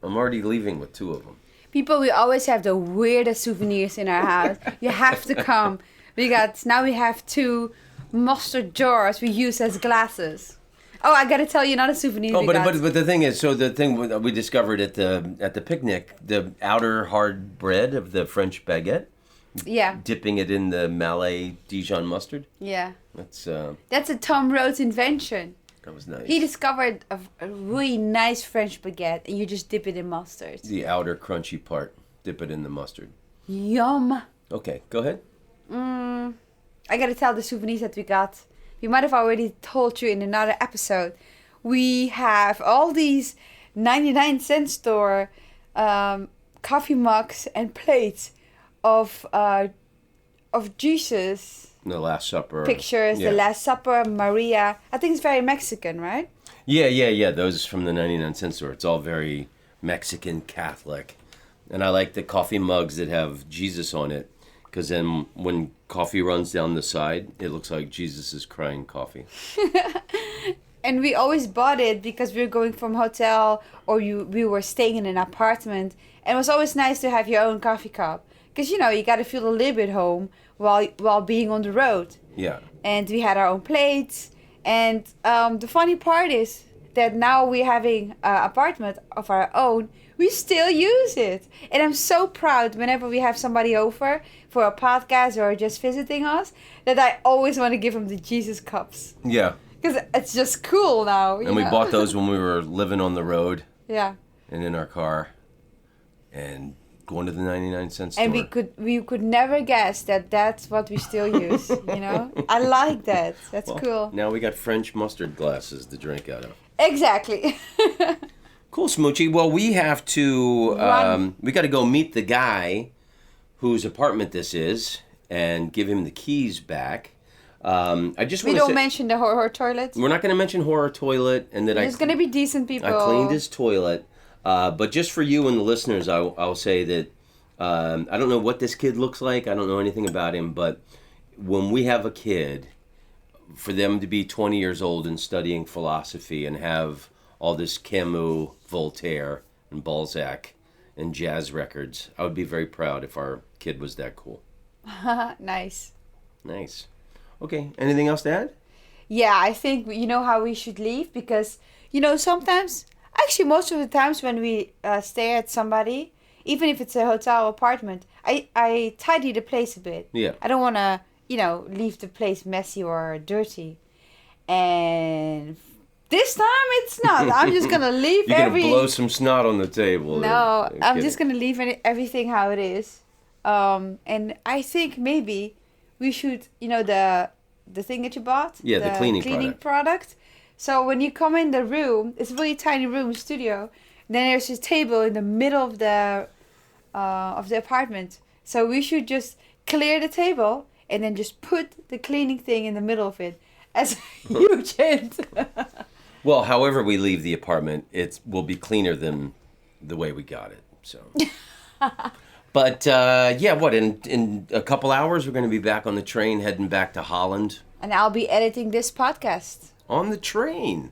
I'm already leaving with 2 of them. People, we always have the weirdest souvenirs in our house. You have to come. Now we have 2 mustard jars we use as glasses. Oh, I gotta tell you another souvenir. But the thing is, so the thing we discovered at the picnic, the outer hard bread of the French baguette. Yeah. Dipping it in the Malais Dijon mustard. Yeah. That's a Tom Rhodes invention. That was nice. He discovered a really nice French baguette, and you just dip it in mustard. The outer crunchy part, dip it in the mustard. Yum. Okay, go ahead. I gotta tell the souvenirs that we got. We might have already told you in another episode. We have all these 99-cent store coffee mugs and plates of Jesus. The Last Supper. Pictures, yeah. The Last Supper, Maria. I think it's very Mexican, right? Yeah. Those from the 99-cent store. It's all very Mexican Catholic. And I like the coffee mugs that have Jesus on it. Because then when coffee runs down the side, it looks like Jesus is crying coffee. And we always bought it because we were going from hotel or we were staying in an apartment. And it was always nice to have your own coffee cup. Because, you got to feel a little bit home while being on the road. Yeah. And we had our own plates. And the funny part is that now we're having an apartment of our own. We still use it. And I'm so proud whenever we have somebody over for a podcast or just visiting us that I always want to give them the Jesus cups. Yeah. Because it's just cool now. And we bought those when we were living on the road. Yeah. And in our car. And going to the 99-cent store. And we could never guess that that's what we still use, I like that. That's cool. Now we got French mustard glasses to drink out of. Exactly. Cool, Smoochie. Well, we have to, we got to go meet the guy whose apartment this is and give him the keys back. We don't mention the horror toilet. We're not going to mention horror toilet. And that There's going to be decent people. I cleaned his toilet. But just for you and the listeners, I'll say that I don't know what this kid looks like. I don't know anything about him. But when we have a kid, for them to be 20 years old and studying philosophy and have all this Camus, Voltaire, and Balzac and jazz records, I would be very proud if our kid was that cool. Nice. Okay, anything else to add? Yeah, I think how we should leave because, sometimes, actually most of the times when we stay at somebody, even if it's a hotel or apartment, I tidy the place a bit. Yeah. I don't want to, leave the place messy or dirty. And this time it's not. I'm just going to leave You're going to blow some snot on the table. No, I'm just going to leave everything how it is. And I think maybe we should, the thing that you bought. Yeah, the cleaning product. So when you come in the room, it's a really tiny room, studio. Then there's a table in the middle of the apartment. So we should just clear the table and then just put the cleaning thing in the middle of it as a huge hint. Well, however we leave the apartment, it will be cleaner than the way we got it. So, but in a couple hours we're going to be back on the train heading back to Holland. And I'll be editing this podcast on the train.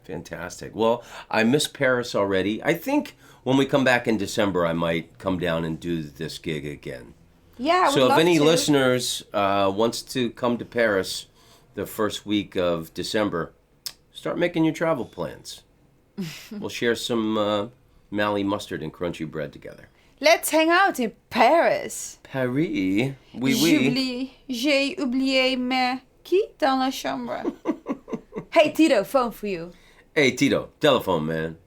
Fantastic. Well, I miss Paris already. I think when we come back in December, I might come down and do this gig again. Yeah, I would So if any to. listeners wants to come to Paris the first week of December, start making your travel plans. We'll share some Malais mustard and crunchy bread together. Let's hang out in Paris. Paris? Oui. J'ai oublié mes keys dans la chambre. Hey, Tito, phone for you. Hey, Tito, telephone, man.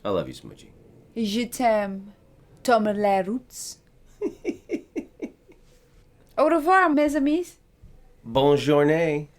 I love you, Smoochie. Je t'aime, Tom la route. Au revoir, mes amis. Bonne Journee.